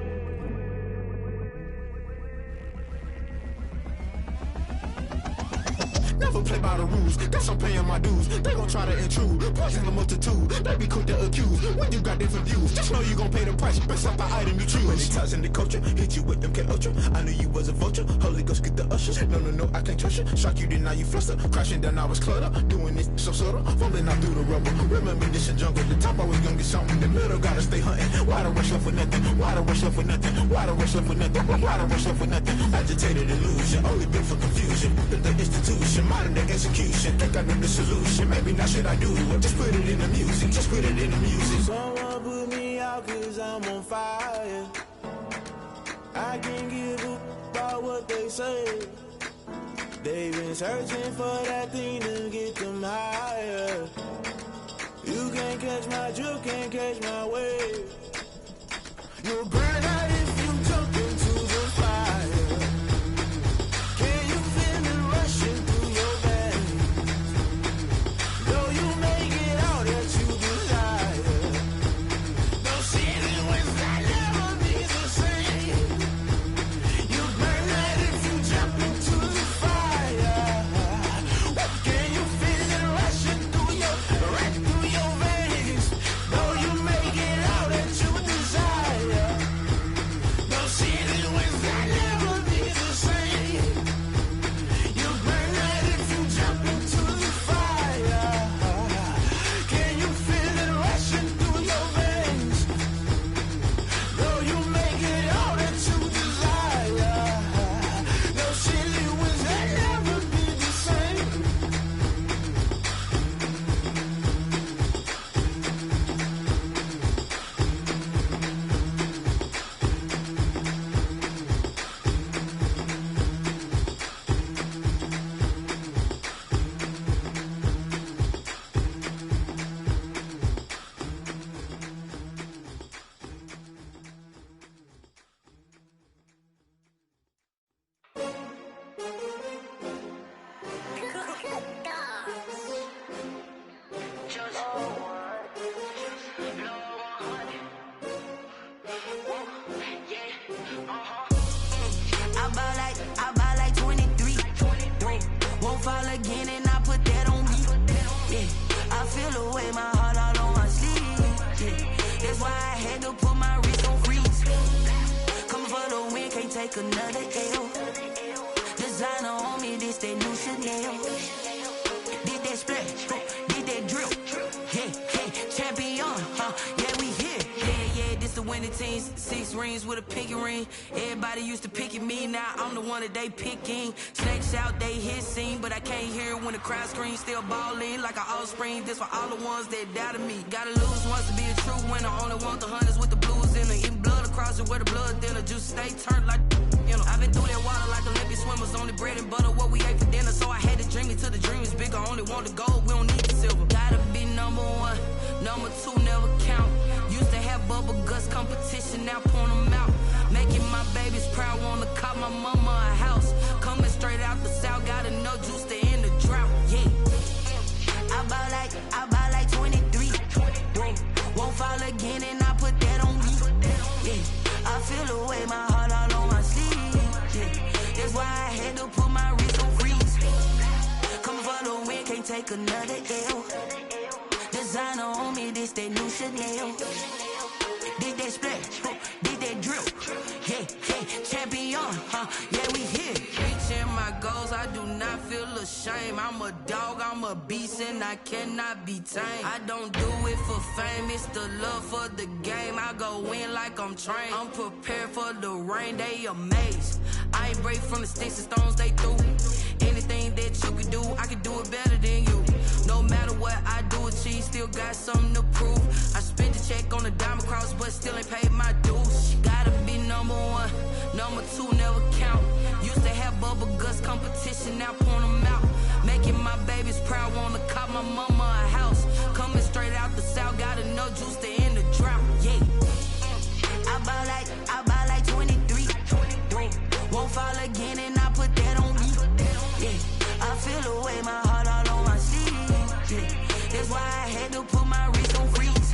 Never play by the rules, guess I'm paying my dues. They gon' try to intrude, poison the multitude. They be quick to accuse, when you got different views. Just know you gon' pay the price, based off the item you choose. Many ties in the culture, hit you with them K-Ultra. I knew you was a vulture, Holy Ghost get the ushers. No, I can't trust you. Shock you, then now you fluster. Crashing down, I was cluttered. Doing this so subtle, falling out through the rubble. Remember this a jungle, the top always gonna get something. In the middle, gotta stay hunting. Why the rush left for nothing? Why the rush left for nothing? Why the rush left for nothing? Why the rush left for nothing? Agitated illusion, only built for confusion. The institution, modern day execution. Think I know the solution, maybe not should I do it? Just put it in the music, just put it in the music. Someone put me out 'cause I'm on fire. I can't give a about what they say. They've been searching for that thing to get them higher. You can't catch my drift, can't catch my wave. You'll burn out if you jump into the fire. Can you feel it rushing through your veins? Though you make it out that you desire. Don't see it when that never be the same. You burn out if you jump into the fire. Can you feel it rushing through your veins? Though you make it out that you desire. feel the way my heart all on my sleeve. Yeah. That's why I had to put my wrist on freeze. Coming for the win, can't take another L. Designer on me, this that new Chanel. Did that splash, did that drill. Yeah, yeah, champion, yeah, we here. Yeah, this the winning teams. 6 rings with a pinky ring. Everybody used to pick at me, now I'm the one that they picking. Snakes out, they hit scene, but I can't hear it when the crowd screams. Still ballin' like an offspring. This for all the ones that doubted me. Gotta lose once to be a true winner. Only want the hunters with the blues in it. Eating blood across it where the blood thinner. Juice stay turned like, you know. I've been through that water like Olympic swimmers. Only bread and butter, what we ate for dinner. So I had to dream it till the dream is bigger. Only want the gold, we don't need the silver. Gotta be number 1, number 2 never count. Used to have bubble guts competition, now point them out. Making my babies proud, wanna cop my mama a house. Coming straight out the south, gotta know juice to end the drought. Yeah, I buy like 23. Won't fall again, and I put that on me. Yeah, I feel the way my heart all on my sleeve. Yeah, that's why I had to put my wrist on freeze. Coming for the win, can't take another L. Designer on me, this that new Chanel. Did that splash, did that drill. Yeah, yeah, champion, yeah, we here. Reaching my goals, I do not feel ashamed. I'm a dog, I'm a beast, and I cannot be tamed. I don't do it for fame, it's the love for the game. I go in like I'm trained. I'm prepared for the rain, they amazed. I ain't break from the sticks and stones they threw. Anything that you could do, I could do it better than you. No matter what I do, achieve, still got something to prove. I spent the check on the diamond cross, but still ain't paid my dues. Gotta be number 1, number 2 never count. Used to have bubble guts competition, now point them out. Making my babies proud, wanna cop my mama a house. Coming straight out the south, gotta know juice to end the drought. Yeah, I buy like 23. Won't fall again, and I put that on me. Yeah, I feel the way my heart all on my sleeve. Yeah, that's why I had to put my wrist on freeze.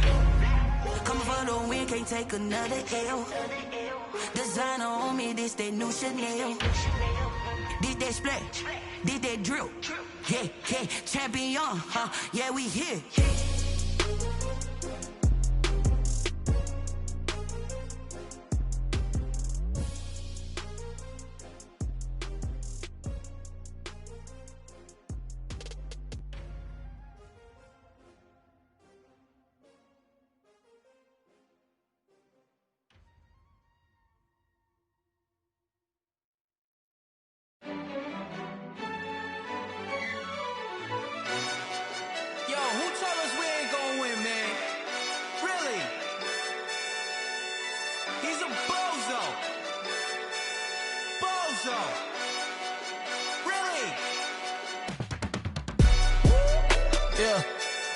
Coming for the win, can't take another L. Designer on me, this that new Chanel. Did that splash, did that drill. Yeah, yeah, champion, yeah, we here.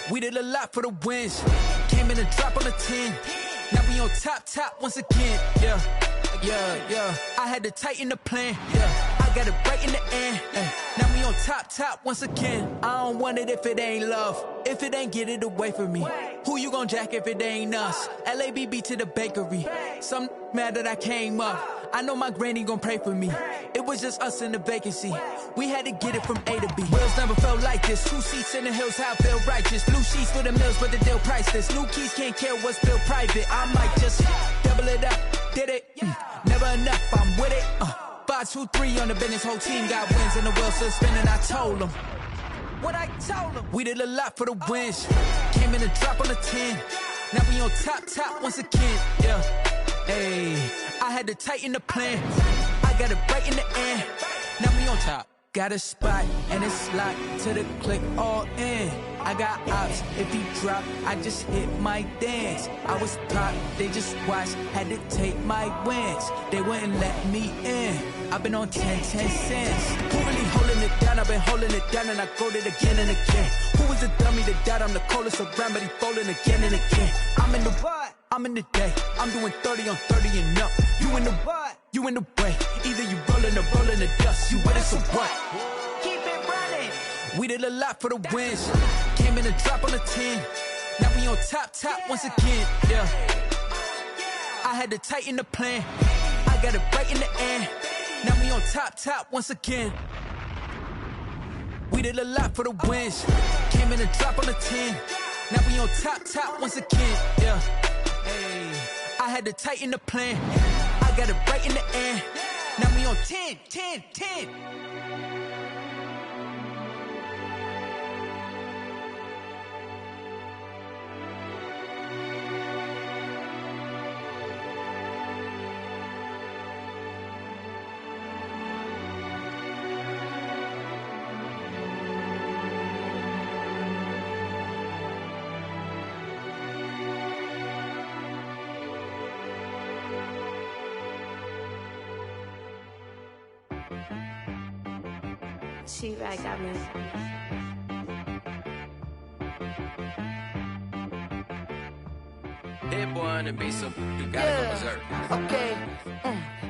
We did a lot for the wins. Came in a drop on the 10. Now we on top once again. Yeah. I had to tighten the plan. Yeah. I got it right in the end. Now we on top once again. I don't want it if it ain't love. If it ain't, get it away from me. Who you gon' jack if it ain't us? LABB to the bakery. Some mad that I came up. I know my granny gon' pray for me. It was just us in the vacancy. We had to get it from A to B. Wheels never felt like this. 2 seats in the hills, how I feel righteous. Blue sheets for the mills, but the deal priceless. New keys can't care what's built private. I might just double it up. Did it? Never enough, I'm with it. 5, 2, 3 on the business. Whole team got wins and the wheels still spinning. I told them what I told them. We did a lot for the wins. Came in a drop on the 10. Now we on top once again. Yeah. Hey, I had to tighten the plan. I got it right in the end. Now we on top. Got a spot and it's locked to the click all in. I got ops, if he drop, I just hit my dance. I was top, they just watched, had to take my wins. They wouldn't let me in. I've been on 10 cents. Who really holding it down? I've been holding it down and I go it again and again. Who was the dummy that died? I'm the coldest around, but he folding again and again. I'm in the what? I'm in the day. I'm doing 30 on 30 and up. You in the what? You in the way. Either you rolling or rolling the dust. You with us or what? Keep it running. We did a lot for the wins. Came in a drop on the 10. Now we on top once again. Yeah. I had to tighten the plan. I got it right in the end. Now we on top once again. We did a lot for the wins. Came in a drop on the 10. Now we on top once again, yeah. Hey, I had to tighten the plan. I got it right in the end. Now we on 10. She right got me. Hit boy on the beat, so you gotta go berserk. Okay.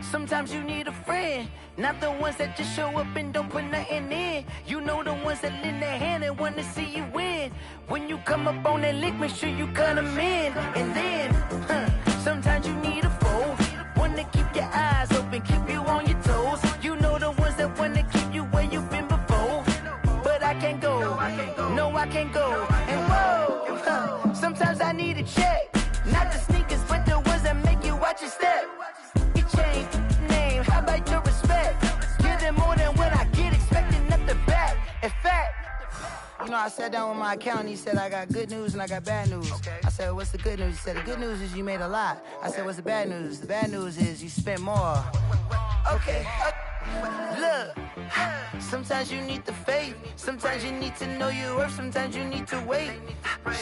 Sometimes you need a friend, not the ones that just show up and don't put nothing in. You know the ones that lend their hand and wanna see you win. When you come up on that lick, make sure you cut them in. And then, sometimes you need a foe, one to keep your eyes open, keep you on your toes. You know the ones that wanna keep you where you've been before. But I can't go, no I can't go. And whoa, sometimes I need a check, not the sneakers, but the ones that make you watch your step. You change name, how about your respect? Give them more than what I get, expecting nothing back. In fact, you know, I sat down with my accountant, he said, I got good news and I got bad news. I said, what's the good news? He said, the good news is you made a lot. I said, what's the bad news? The bad news is you spent more. Okay. Look, sometimes you need the faith, sometimes you need to know your worth, sometimes you need to wait.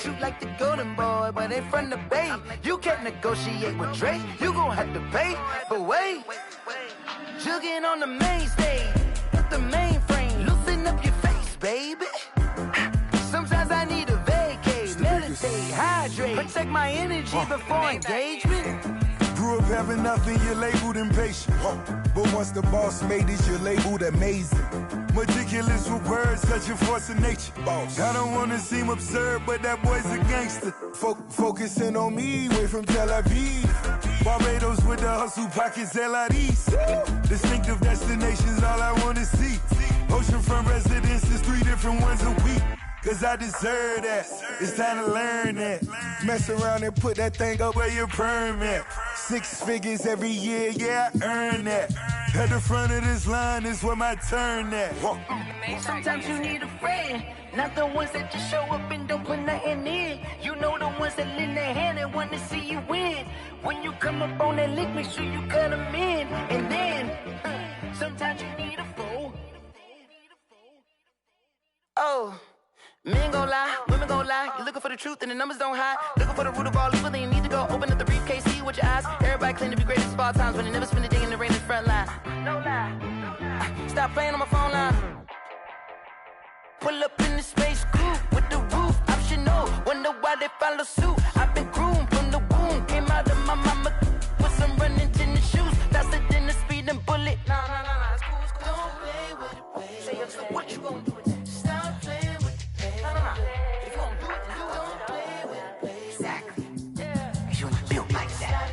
Shoot like the golden boy, but ain't from the bay. You can't negotiate with Drake, you gon' have to pay. But wait, jugging on the main stage, with the mainframe, loosen up your face, baby. Sometimes I need a vacate, meditate, hydrate, protect my energy before engagement. Grew up having nothing, you're labeled impatient. But once the boss made it, you're labeled amazing. Meticulous with words, such a force of nature. I don't wanna seem absurd, but that boy's a gangster. Focusing on me, way from Tel Aviv. Barbados with the hustle pockets, LIDs. Distinctive destinations, all I wanna see. Oceanfront residences, 3 different ones a week. Cause I deserve that, it's time to learn that. Mess around and put that thing up where your permit. 6 figures every year, yeah, I earn that. At the front of this line is where my turn at. Sometimes you need a friend, not the ones that just show up and don't put nothing in. You know the ones that lend their hand and want to see you win. When you come up on that lick, make sure you cut them in. And then, sometimes you need a foe. Oh. Men gon' lie, women gon' lie. You're looking for the truth and the numbers don't hide. Looking for the root of all evil, then you need to go open up the briefcase, see with your eyes. Everybody claim to be greatest of all times, but they never spend a day in the rain in the front line. No lie. Stop playing on my phone line. Pull up in the space coupe with the roof optional. Wonder why they follow suit. I've been groomed from the womb. Came out of my mama with some running tennis shoes. Faster than the speeding bullet. Nah, it's cool, it's cool. Don't play with it, baby. Say so what you gon' do? Stop playing with it. If you gon' do it, then don't play with it, baby. Exactly. Yeah. You ain't built like that.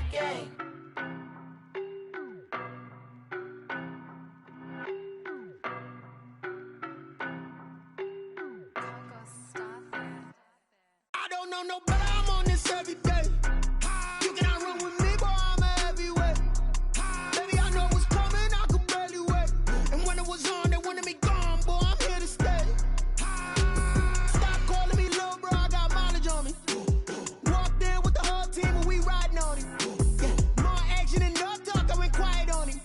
I don't know no better, I'm on this every day. You cannot run with me, boy, I'm a heavyweight. Baby, I know what's coming, I could barely wait. And when it was on, they wanted me gone, boy, I'm here to stay. Stop calling me little bro, I got mileage on me. Walked in with the whole team and we riding on him. More action than no talk, I went quiet on him.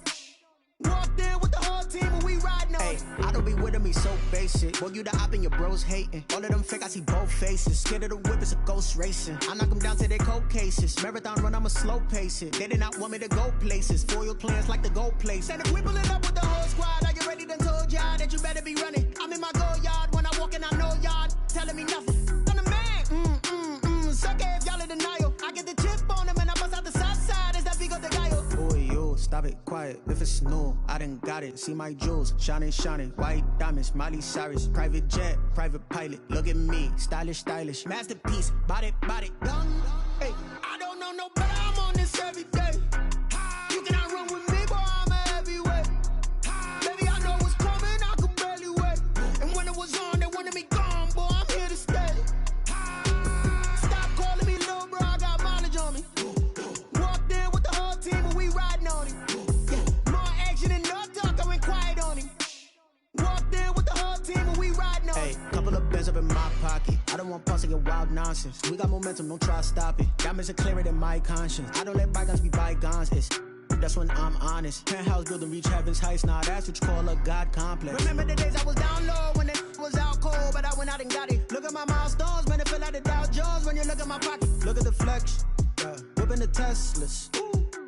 Walked in with the whole team and we riding on him. I don't be with me so basic. Boy, you the op and your bros hating. All of them fake, I see both faces. Scared of the whip, it's a ghost racing. I knock them down to their cold cases. Marathon run, I'ma slow pace it. They did not want me to go places. Foil plans like the go place. And if we pulling up with the whole squad, are you ready? Done told y'all that you better be running. I'm in my go yard when I walk in, I know y'all telling me nothing. I'm the man. Suck it if y'all in denial. I get the chip on them and I bust out the south side. Is that Vigo the guy? Boy, yo, stop it, quiet. If it's new, I done got it. See my jewels, shining, white diamonds, Miley Cyrus, private jet, private pilot. Look at me, stylish, masterpiece, body, done. Hey, I don't know no better, I'm on this every day. You cannot run with me, boy, I'm a heavyweight. Baby, I know what's coming, I could barely wait. And when it was on, they wanted me gone, boy, I'm here to stay. pocket. I don't want pulse to get wild nonsense. We got momentum, don't try to stop it. Diamonds are clearer than my conscience. I don't let bygones be bygones. It's that's when I'm honest. Penthouse building, reach heaven's heights. Nah, that's what you call a God complex. Remember the days I was down low when it was out cold, but I went out and got it. Look at my milestones, man, it feel like the Dow Jones when you look at my pocket. Look at the flex, yeah. Whipping the Teslas.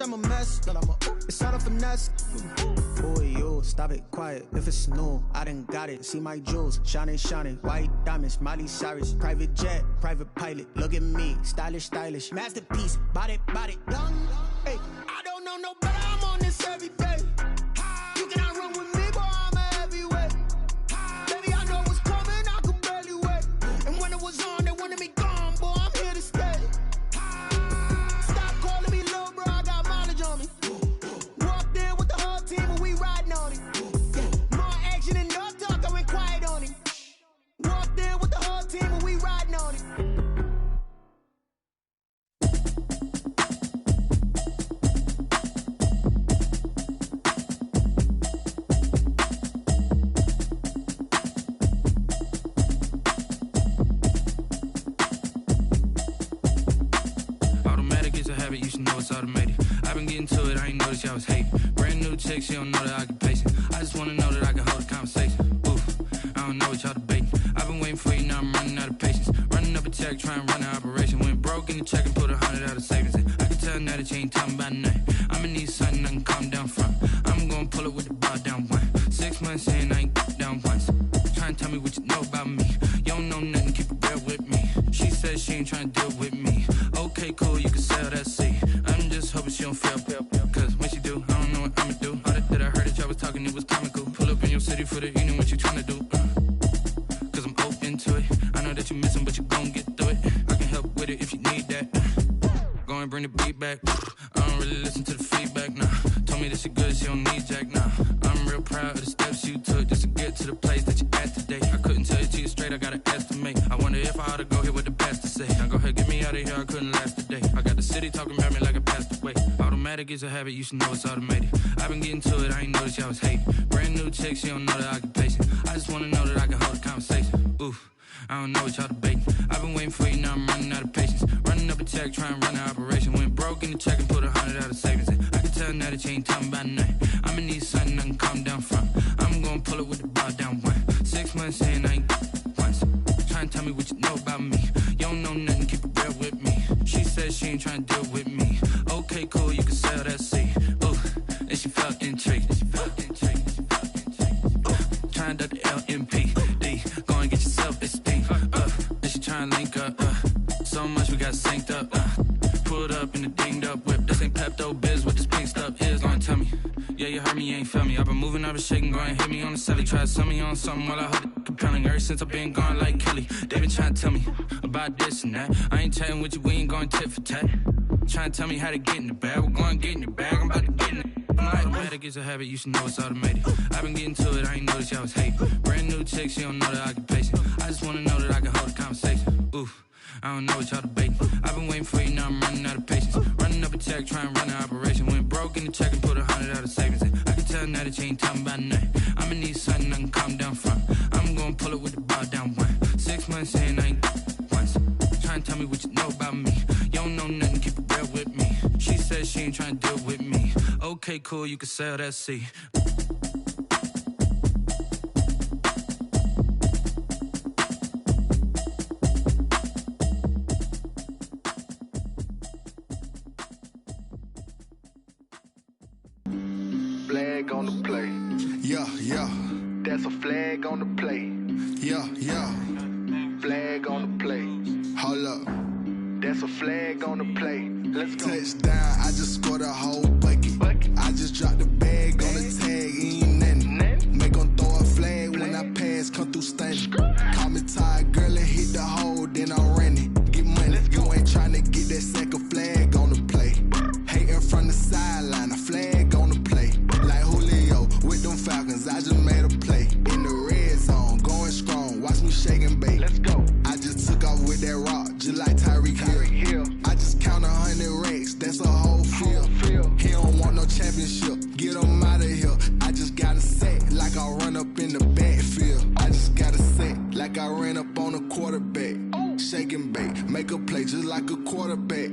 I'm a mess, but it's all a finesse. Boy, you stop it, quiet. If it's new, I done got it. See my jewels, shining, shining. White diamonds, Miley Cyrus. Private jet, private pilot. Look at me, stylish, stylish. Masterpiece, body, young. Hey, I don't know no better. I'm on this every day. You cannot run with me, boy. I'm a heavyweight. Baby, I know what's coming. I could barely wait. And when it was on, they wanted me gone, boy. I'm here to stay. Stop calling me little bro. I got mileage on me. Walked in with the whole team and we riding on it. Yeah. More action and no talk. I went quiet on it. Walked in with the whole team and we riding on it. You should know it's automated. I've been getting to it, I ain't noticed y'all was hating. Brand new chick, she don't know the occupation. I just wanna know that I can hold a conversation. Oof, I don't know what y'all debating. I've been waiting for you, now I'm running out of patience. Running up a check, trying to run an operation. Went broke in the check and put 100 out of savings in. I can tell now that you ain't talking about nothing. I'ma need something I can calm down from. I'm gonna pull it with the bar down one. 6 months in, I ain't down once. Trying to tell me what you know about me. You don't know nothing, keep it real with me. She said she ain't trying to deal with me. Okay, cool, you can sell that seat. I'm just hoping she don't fail. Cause when she do, I don't know what I'ma do. All that I heard that y'all was talking, it was comical. Pull up in your city for the evening, what you tryna do? Cause I'm open to it. I know that you missing, but you gon' get through it. I can help with it if you need that. Go and bring the beat back. I don't really listen to the feedback, nah. Told me that she good, she don't need jack, nah. I'm real proud of the steps you took just to get to the place that you at today. I couldn't tell it to you straight, I gotta estimate. I wonder if I ought to go here with the best to say. Now go ahead, get me out of here, I couldn't last today. I got the city talking about me like I passed away. Automatic is a habit, you should know it's automated. I've been getting to it, I ain't noticed y'all was hating. Brand new chick, she don't know the occupation. I just wanna know that I can hold a conversation. Oof, I don't know what y'all debating. I've been waiting for you, now I'm running out of patience. Running up a check, trying to run an operation. Went broke in the check and put 100 out of savings in. I can tell now that you ain't talking about nothing. I'ma need something I can calm down from. I'm gonna pull it with the bar down one. 6 months in, I ain't once. Trying to tell me what you know about me. You don't know nothing, keep it real with me. She said she ain't trying to deal with me. Okay, cool, you can sell that seat. Ooh, and she felt intrigued. Trying to the LMPD. Go and get your self-esteem. And she trying to link up. So much we got synced up. Pulled up in the dinged up whip. This ain't Pepto-Biz, what this pink stuff is. Gonna tell me. Yeah, you heard me, you ain't feel me. I've been moving, I've been shaking, go and hit me on the celly. Try to sell me on something while I hold it compelling. Ever since I've been gone like Kelly, they been trying to tell me about this and that. I ain't chatting with you, we ain't going tit for tat. Trying to tell me how to get in the bag. We're going to get in your bag, I'm about to get in it. Automatic is a habit, you should know it's automated. I've been getting to it, I ain't noticed y'all was hating. Brand new chick, she don't know the occupation. I just wanna know that I can hold a conversation. Oof, I don't know what y'all debating. I've been waiting for you, now I'm running out of patience. Running up a check, trying to run an operation. Went broke in the check and put 100 out of savings in. I can tell now that you ain't talking about nothing. I'ma need something I can calm down from. I'm gonna pull it with the bar down one. 6 months in, I ain't once. Trying to tell me what you know about me. You don't know nothing, keep it real with me. She said she ain't trying to deal with me. Okay, cool, you can sell that seat. Flag on the play. Yeah, yeah. That's a flag on the play. Yeah, yeah. Flag on the play. Hold up. That's a flag on the play. Let's go. Touchdown, I just scored a whole bucket. I just dropped the bag on the tag, ain't nothing. Make them throw a flag when I pass, come through stunning. Call me tired, girl, and hit the hole, then I'm running. Get money, you ain't trying to get that second flag on the play. Hating from the sideline, a flag on the play. Like Julio with them Falcons, I just made a play. In the red zone, going strong, watch me shake and bake. Let's go. I just took off with that rock, just like Tyreek Hill. I just count 100 racks, that's a whole field. He don't want no championship, get him out of here. I just got a set, like I run up in the backfield. I just got a set, like I ran up on a quarterback. Shake and bake, make a play just like a quarterback.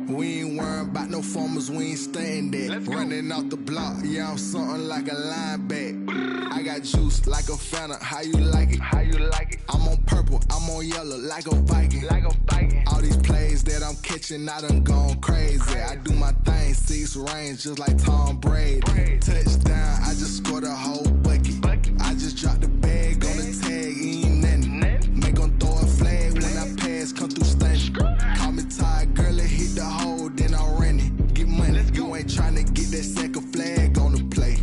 We ain't worrying about no formers, we ain't staying there. Running off the block, yeah, I'm something like a linebacker. I got juice like a Fanta, how you like it? How you like it? I'm on purple, I'm on yellow like a Viking. Like a Viking. All these plays that I'm catching, I done gone crazy. I do my thing, 6 range just like Tom Brady. Touchdown, I just scored a whole bucket. I just dropped the bag on the tag, ain't nothing. Make 'em throw a flag when I pass, come through stunning. Call me tired, girl, it hit the hole, then I ran it. Get money, you ain't tryna get that second flag on the play.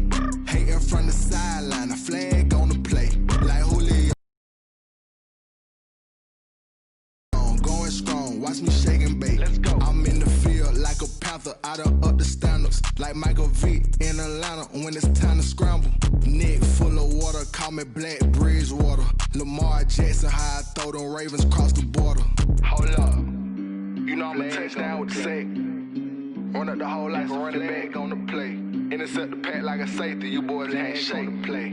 Hating from the sideline, a flag on the play. Like Julio. Going strong, watch me shake and bake. I'm in the field like a panther, I done up the standards. Like Michael Vick in Atlanta when it's time to scramble. Neck full of water, call me Black Bridgewater. Lamar Jackson, how I throw them Ravens across the border. Hold up, you know I'm a touchdown with the sack. Run up the hole like a running back on the play. Intercept the pack like a safety, you boys ain't shake the play.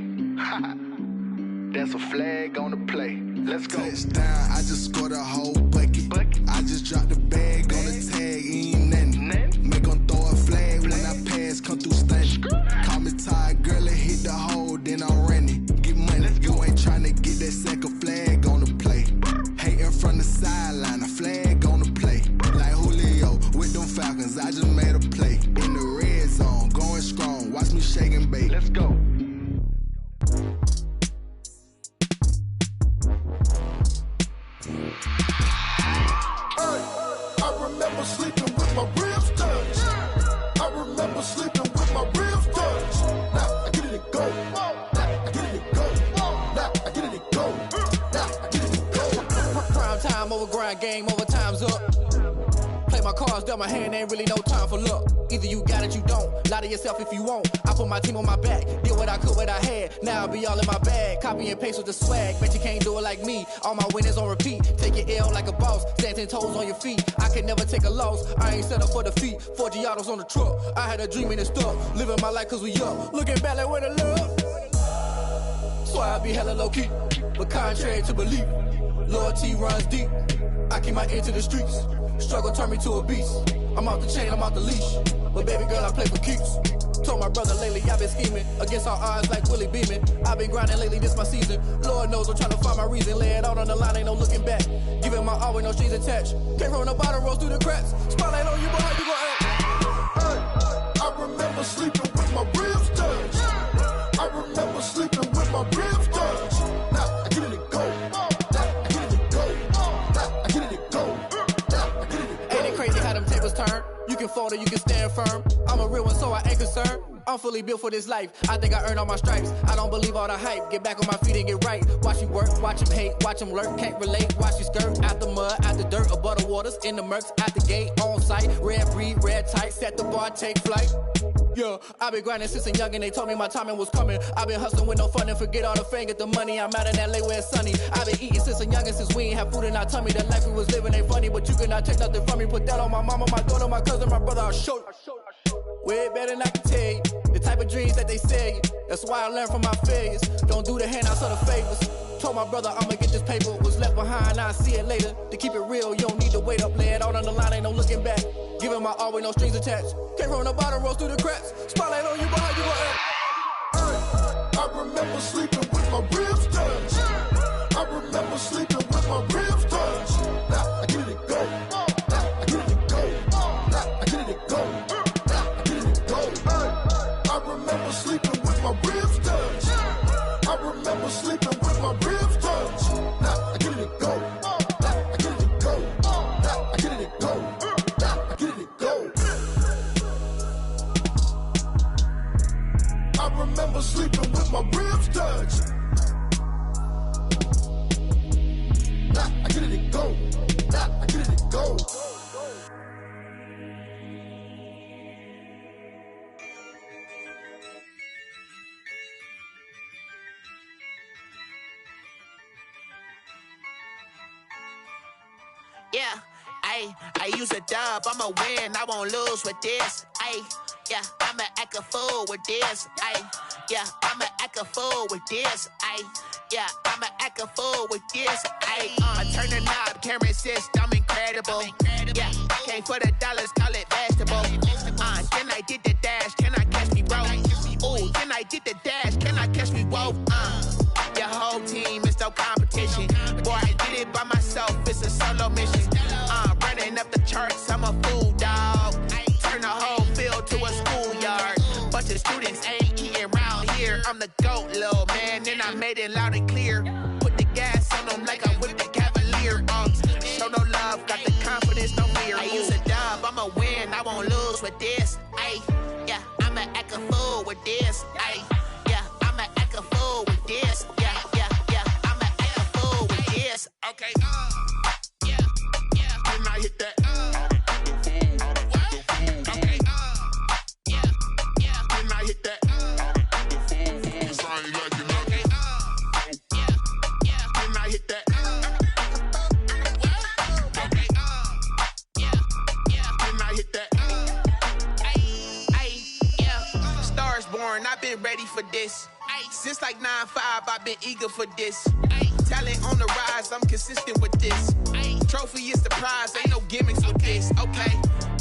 That's a flag on the play. Let's go. Touchdown, I just scored a whole bucket. I just dropped the bag on the tag, ain't nothing. Make 'em throw a flag when I pass, come through stunning. Call me tired, girl, it hit the hole, then I ran it. Get money, you ain't tryna get that second flag on the play. Hating from the sideline, a flag on the play. Like Julio with them Falcons, I just made a play. In the red zone, going strong, watch me shake and bake. Let's go. I remember sleeping with my ribs touched. I remember sleeping with my ribs touched. Now I get it and go. Now I get it and go. Now I get it and go. Now I get it and go. Prime time over grind game, over time's up. Play my cards, dealt my hand, ain't really no time for luck. Either you got it, you don't. Lie to yourself if you won't. I put my team on my back, did what I could, what I had. Now I'll be all in my bag. Copy and paste with the swag. Bet you can't do it like me. All my winners on repeat. Take your L like a boss. Stand 10 toes on your feet. I can never take a loss. I ain't set up for defeat. 4 Giottos on the truck. I had a dream and it stuck. Living my life cause we up. Looking back like where the love. So I be hella low key. But contrary to belief, loyalty runs deep. I keep my ear to the streets. Struggle turned me to a beast. I'm off the chain, I'm off the leash. But baby girl, I play for keeps. Told my brother lately I've been scheming. Against all odds like Willie Beeman. I've been grinding lately, this my season. Lord knows I'm trying to find my reason. Lay it out on the line, ain't no looking back. Giving my all with no strings attached. Came from the bottom, rose through the cracks. Spotlight on you, but how you gon' act? I remember sleeping with my ribs touched. I remember sleeping with my ribs touched. Now I get it and go. Now I get it and go. Now I get it and go. Now I get it and go. Ain't it crazy how them tables turn? You can fold or you can stand firm. I'm a real one, so I ain't concerned. I'm fully built for this life. I think I earned all my stripes. I don't believe all the hype. Get back on my feet and get right. Watch you work, watch him hate, watch him lurk. Can't relate, watch you skirt. Out the mud, out the dirt, above the waters, in the murks, out the gate, on site. Red breed, red tight, set the bar, take flight. Yeah, I've been grinding since a youngin', they told me my timing was coming. I've been hustling with no fun and forget all the fame, get the money. I'm out in LA where it's sunny. I've been eating since a youngin', since we ain't have food in our tummy. The life we was living ain't funny, but you cannot take nothing from me. Put that on my mama, my daughter, my cousin, my brother, I'll show you. Way better than I can tell you. The type of dreams that they sell you. That's why I learned from my failures. Don't do the handouts or the favors. Told my brother I'ma get this paper. Was left behind, I'll see it later. To keep it real, you don't need to wait up. Lay it out on the line, ain't no looking back. Giving my all with no strings attached. Came from the bottom, rose through the cracks. Spotlight on you, but how you gon' act? I remember sleeping with my ribs touched. I remember sleeping with my ribs touched. Now I get it and go. Now I get it and go. Now I get it and go. Now I get it and go. I remember sleeping with my ribs touched. I remember sleeping with my ribs touched. Now I get it and go. Now I get it and go. Now I get it and go. Now I get it and go. I remember sleeping with my ribs touched. Now I get it and go. Now I get it and go. Yeah, I use a dub, I'ma win, I won't lose with this. Yeah, I'ma act a fool with this. Yeah, I'ma act a fool with this. yeah, I'ma act a fool with this. Ayy, I turn the knob, camera assist, I'm incredible. Yeah, came for the dollars, call it vegetable. Then I did the dash, can I catch me, bro? Ooh, then I did the dash, can I catch me, whoa? Your whole team is no competition. Boy, I did it by myself, it's a solo mission. Running up the charts, I'm a fool, dog. Turn the whole field to a schoolyard. Bunch of students ain't eating round here. I'm the GOAT, little man, and I made it loud and clear. Put the gas on them like I whipped the Cavalier. Show no love, got the confidence, no fear. I use a dub, I'ma win, I won't lose with this. Ay, yeah, I'ma act a fool with this. Ay, yeah, I'ma act a fool with this. Yeah, yeah, yeah, I'ma act a fool with this. Okay, yeah, yeah, then I hit that. Okay, yeah, yeah, then I hit that. I've been ready for this. Since like 9-5, I've been eager for this. Talent on the rise, I'm consistent with this. Trophy is the prize, ain't no gimmicks with this. Okay,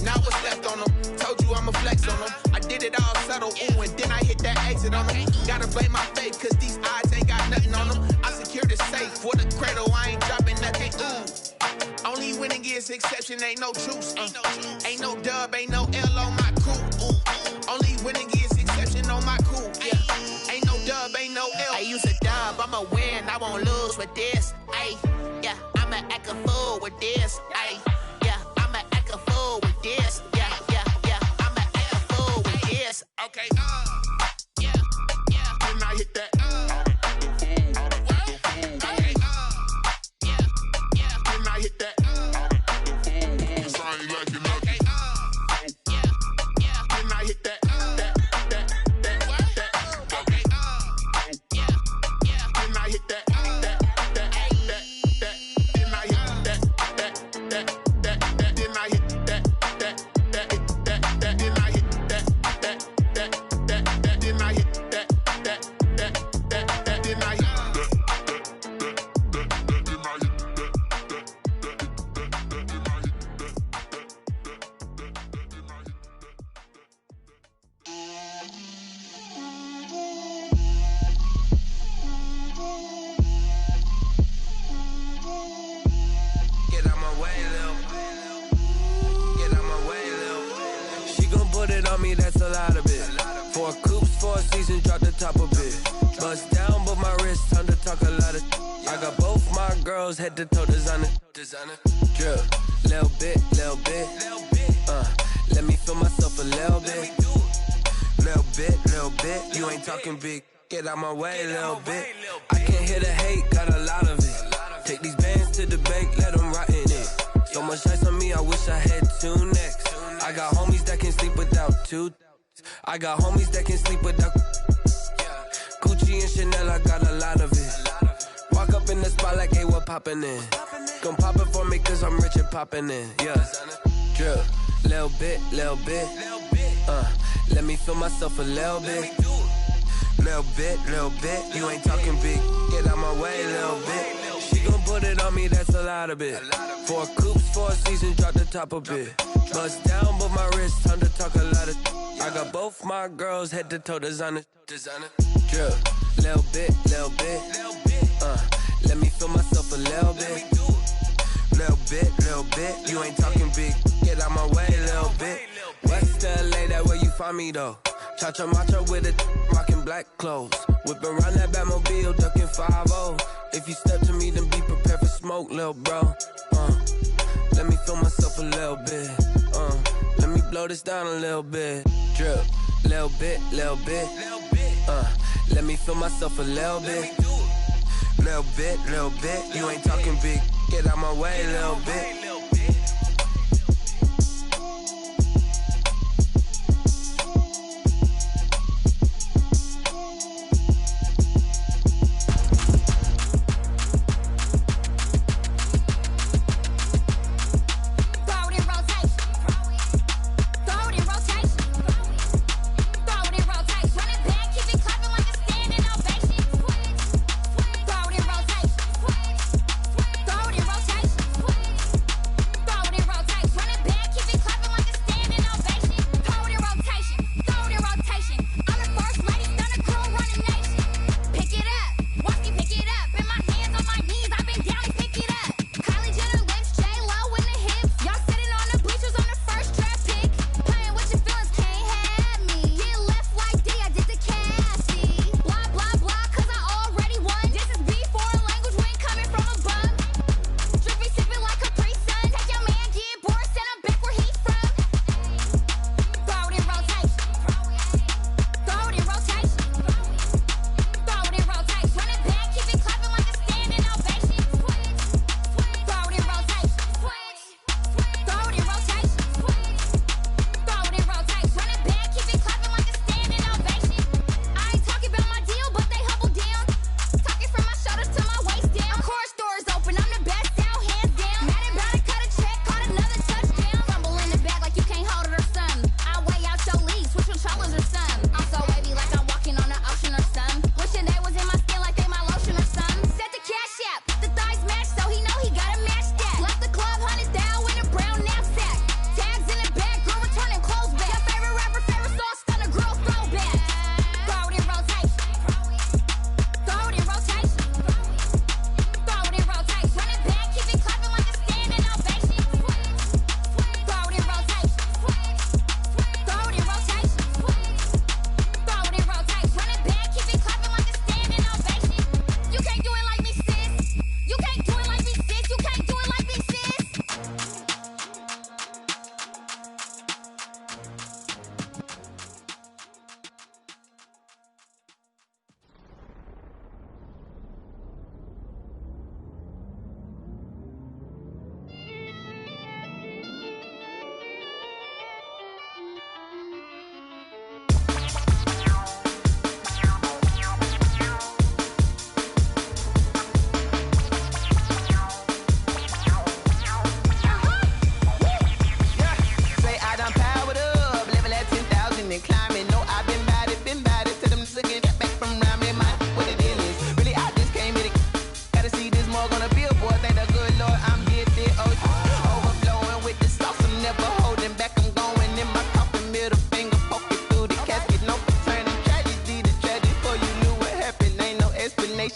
now what's left on them? Told you I'ma flex on them. I did it all subtle, ooh, and then I hit that exit on them. Gotta blame my faith, cause these odds ain't got nothing on them. I secured the safe with a cradle, I ain't dropping nothing, ooh. Only winning is exception, ain't no truce. Ain't no dub, ain't no L on my crew. Only winning is exception on my crew. Yeah, ain't no dub, ain't no L. I use a dub, I'ma win, I won't lose with this. Ay, yeah, I'ma act a fool with this. Ay, yeah, I'ma act a fool with this. Yeah, yeah, yeah, I'ma act a fool with this. Okay, yeah, yeah, then I hit that. Okay, yeah, yeah, then I hit that. That's a lot of it. 4 coops, 4 seasons, drop the top of it. Bust down, but my wrist, time to talk a lot of. I got both my girls head to toe designer. Drip, little bit. Let me feel myself a little bit. Little bit. You ain't talking big. Get out my way, little bit. I can't hear the hate, got a lot of it. Take these bands to the bank, let them rot in it. So much ice on me, I wish I had 2 necks. I got homies that can sleep without 2. I got homies that can sleep without Gucci and Chanel, I got a lot of it. Walk up in the spot like, hey, what poppin' in? Gon' pop it for me cause I'm rich and poppin' in. Yeah, drip, little bit. Let me feel myself a little bit. Little bit. You ain't talking big, get out my way, little bit. She gon' put it on me, that's a lot of it. 4 coops, 4 seasons, drop the top of it. Bust down, but my wrist, time to talk a lot of. I got both my girls head to toe designer. Drip, little bit. Let me feel myself a little bit. Little bit. You ain't talking big, get out my way, little bit. West LA, that where you find me though. Cha-cha macha with it, rockin' black clothes. Whippin' around that Batmobile, duckin' 5-0. If you step to me, then be prepared for smoke, lil' bro. Let me feel myself a little bit. Let me blow this down a little bit. Drip, little bit. Let me feel myself a little bit. Little bit. You ain't talking big. Get out my way, little bit.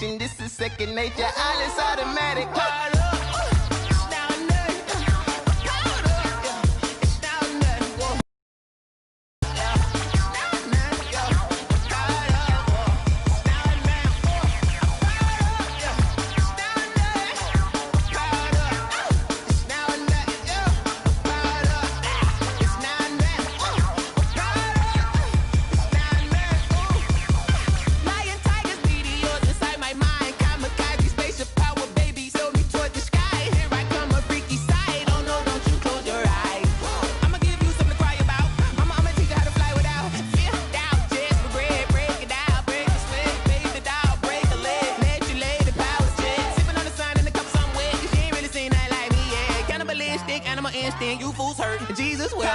motivation. This is second nature. All is automatic. Caught up. You fools hurt. Jesus will.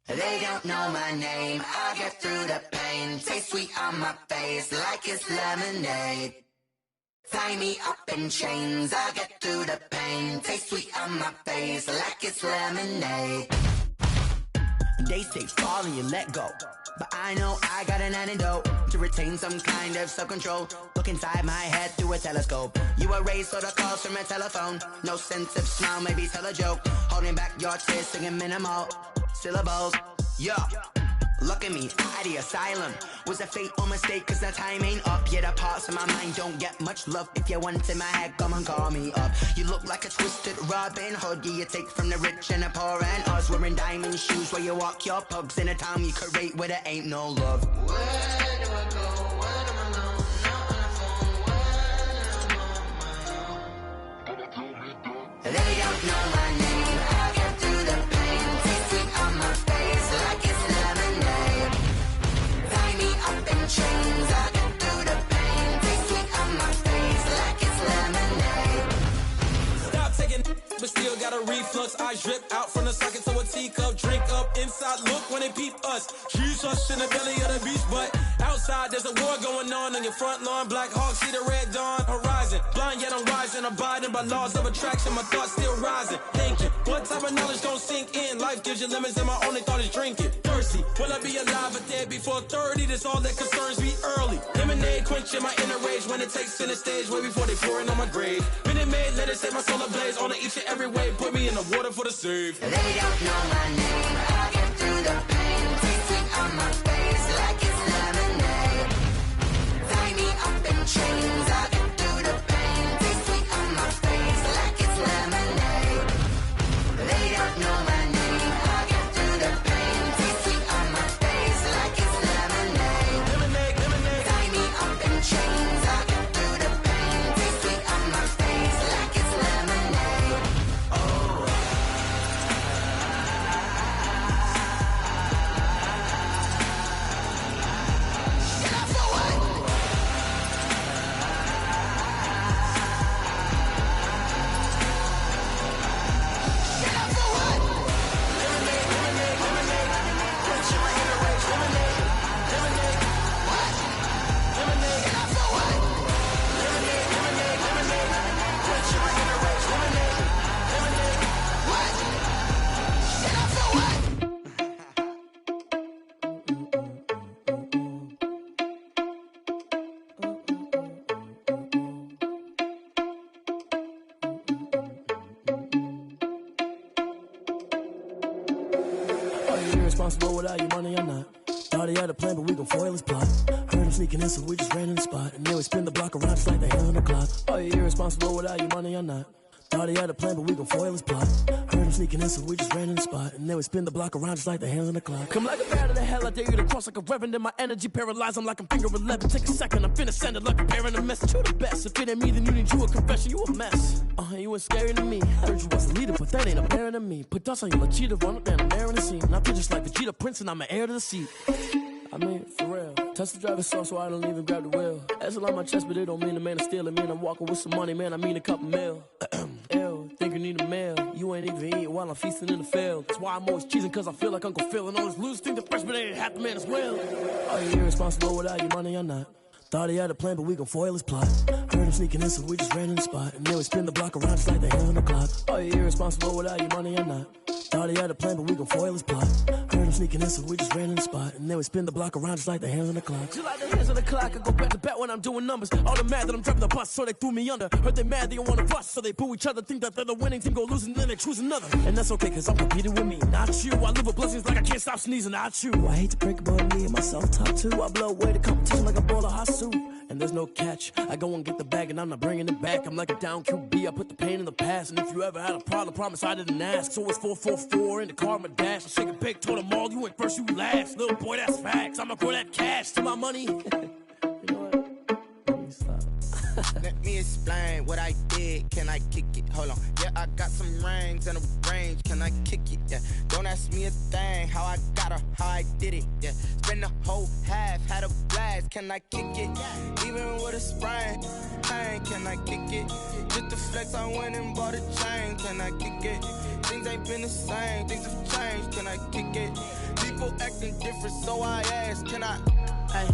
They don't know my name, I'll get through the pain. Taste sweet on my face like it's lemonade. Tie me up in chains, I'll get through the pain. Taste sweet on my face like it's lemonade. They say fall and you let go, but I know I got an antidote to retain some kind of self-control. Look inside my head through a telescope. You erase all the calls from a telephone. No sense of smile, maybe tell a joke. Holding back your tears, singing minimal syllables. Yeah, look at me, at the asylum. Was a fate or mistake, cause the time ain't up. Yet the parts of my mind don't get much love. If you want in my head, come and call me up. You look like a twisted Robin Hood. Yeah, you take from the rich and the poor and us. Wearing diamond shoes where you walk your pugs. In a town you create where there ain't no love. Where do I go? When am I alone? Not on the phone. When I'm on my own. They don't know my name. I'll get through the pain. Taste sweet on my face like it's lemonade. Tie me up in chains. I'll get through the pain. Taste sweet on my face like it's lemonade. Stop taking, but still got a reflux. I drip out from the socket to a teacup. Drink up inside. Look when they peep us. She's us in the belly of the beach, but outside there's a war going on your front lawn. Black Hawk see the red dawn horizon. Blind yet I'm rising, abiding by laws of attraction. My thoughts still rising. Thinking, what type of knowledge gon' sink in? Life gives you lemons and my only thought is drinking. Thirsty, will I be alive or dead before 30? That's all that concerns me early. Lemonade quenching my inner rage when it takes center stage way before they pour it on my grave. Minute Maid, let it set my soul ablaze. On each and every way, put me in the water for the save. They don't know my name. I'll get through the pain. Taste sweet on my face like it's lemonade. Tie me up in chains. I'll get through the pain. Taste sweet on my face like it's lemonade. They don't know my name. I'll get through the pain. Taste sweet on my face like it's lemonade. Lemonade. Tie me up in chains. I'll get through the pain. Taste sweet on my face like it's lemonade. Oh. irresponsible without your money or not. Thought he had a plan, but we gon' foil his plot. Heard him sneaking in, so we just ran in the spot. And then we spin the block around just like the hand on the clock. Are you irresponsible without your money or not? Thought he had a plan, but we gon' foil his plot. Heard him sneaking in, so we just ran in the spot. And then we spin the block around just like the hands on the clock. Come like a bat of the hell, I dare you to cross like a reverend. And my energy paralyzed, I'm like I'm finger 11. Take a second, I'm finna send it like a parent a message. You the best, if it ain't me, then you need you a confession. You a mess, you ain't scary to me. Heard you was a leader, but that ain't apparent to me. Put dust on you like cheetah, run up down the air in the scene. I feel just like Vegeta Prince, and I'm an heir to the seat. I mean, for real. Touch the driver's soft, so I don't even grab the wheel. That's on my chest, but it don't mean the man is stealing. Man, I'm walking with some money, man, I mean a couple mil. Ew, think you need a meal. You ain't even eating while I'm feasting in the field. That's why I'm always cheesing, cause I feel like Uncle Phil. And all this losers think the freshman ain't half the man as well. Are you irresponsible without your money or not? Thought he had a plan, but we gon' foil his plot. Heard him sneaking in, so we just ran in the spot. And then we spin the block around just like the hand on the clock. Are you irresponsible without your money or not? Thought he had a plan, but we gon' foil his plot. Heard him sneaking in, so we just ran in the spot. And then we spin the block around just like the hands on the clock. Just like the hands on the clock, I go back to back when I'm doing numbers. All the mad that I'm driving the bus, so they threw me under. Heard they mad, they don't wanna bust, so they boo each other. Think that they're the winning team, go losing, then they choose another. And that's okay, cause I'm competing with me, not you. I live with blessings like I can't stop sneezing, not you. I hate to break it, but me and myself top two. I blow away the competition like a ball of hot soup. And there's no catch. I go and get the bag and I'm not bringing it back. I'm like a down QB, I put the pain in the past. And if you ever had a problem, promise I didn't ask. So it's 444 in the car, my dash. I shake a big, told them all, you ain't first, you last. Little boy, that's facts. I'ma grow that cash to my money. You know what? Let me stop. Let me explain what I did. Can I kick it? Hold on. Yeah, I got some rings and a range. Can I kick it? Yeah. Don't ask me a thing. How I got her, how I did it. Yeah. Spend the whole half, had a blast. Can I kick it? Even with a sprain. Pain, can I kick it? Just the flex, I went and bought a chain. Can I kick it? Things ain't been the same. Things have changed. Can I kick it? People acting different, so I ask. Can I? Hey,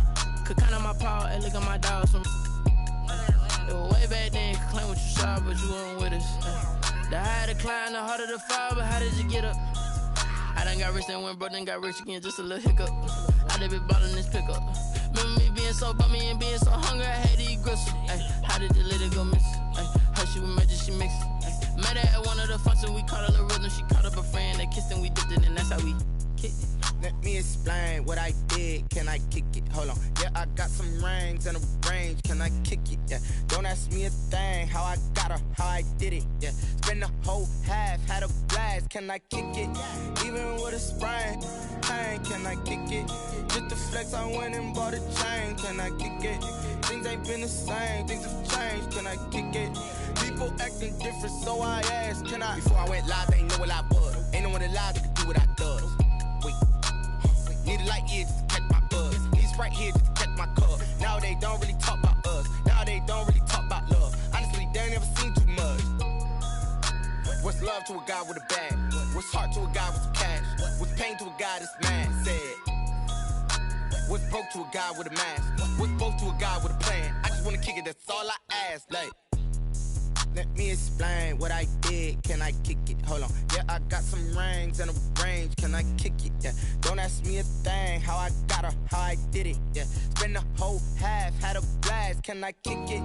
could count on my power and look at my dogs from. It was way back then, could claim what you saw, but you weren't with us. The higher the climb, the harder the fall, but how did you get up? I done got rich and went broke, then got rich again, just a little hiccup. I done been ballin' this pickup. Remember me being so bummy and being so hungry, I had to eat gristle. Ay, how did the lady go miss? Ay, her she was magic, she mixed. Ay, met her at one of the functions, we caught a little rhythm, she caught up a friend, they kissed and we dipped it, and that's how we kicked it. Let me explain what I did. Can I kick it? Hold on. Yeah, I got some rings and a range. Can I kick it? Yeah. Don't ask me a thing. How I got her, how I did it. Yeah. Spend the whole half, had a blast. Can I kick it? Even with a sprain. Pain, can I kick it? Just the flex, I went and bought a chain. Can I kick it? Things ain't been the same. Things have changed. Can I kick it? People acting different, so I asked. Can I? Before I went live, they ain't know what I was. Ain't no one alive that could do what I does. Wait. Need a light here just to catch my buzz. Need Sprite here just to catch my cup. Now they don't really talk about us. Now they don't really talk about love. Honestly, they ain't never seen too much. What's love to a guy with a bag? What's heart to a guy with some cash? What's pain to a guy that's mad? Said. What's broke to a guy with a mask? What's broke to a guy with a plan? I just wanna kick it, that's all I ask. Like, let me explain what I did. Can I kick it? Hold on. Yeah, I got some rings and a range. Can I kick it? Yeah. Don't ask me a thing. How I got her, how I did it. Yeah. Spend the whole half, had a blast. Can I kick it?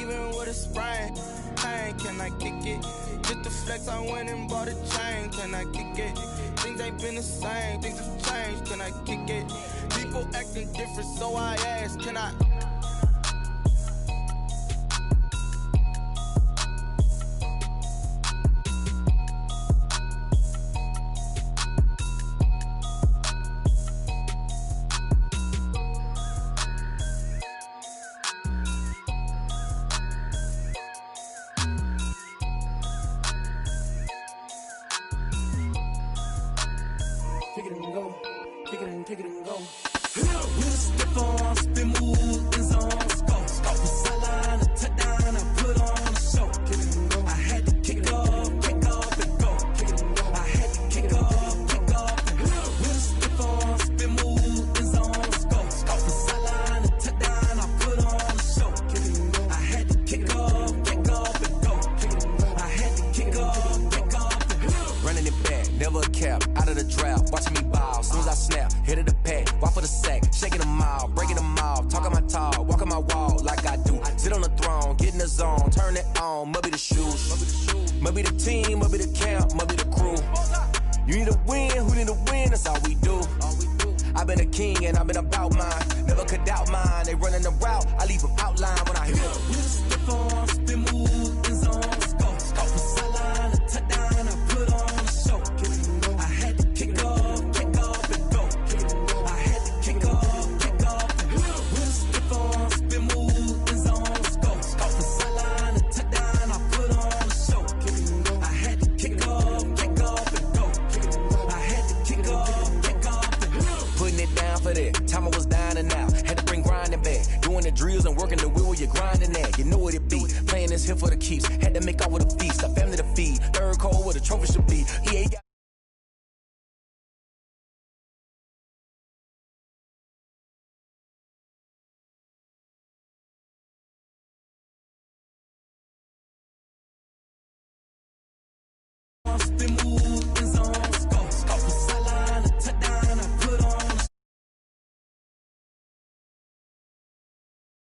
Even with a sprain. Pain, can I kick it? Just the flex, I went and bought a chain. Can I kick it? Things ain't been the same. Things have changed. Can I kick it? People acting different, so I ask. Can I? You need a win, who need a win, that's all we do. about mine. Never could doubt mine. They running the route, I leave them outline when I hear them. Step on, spin move, in zone, let's go. From sideline to touchdown, I put on a show. I had to kick off and go. I had to kick off and go. Step on, spin move, in zone, let's go. From sideline to touchdown, I put on a show. I had to kick off and go. I had to kick off and go. Putting it down for that. Time I was down and out. Had to bring grinding back. Doing the drills and working the wheel where you're grinding at. You know what it be. Playing this here for the keeps. Had to make out with a feast. A family to feed. Third cold where the trophy should be. EA got spin move.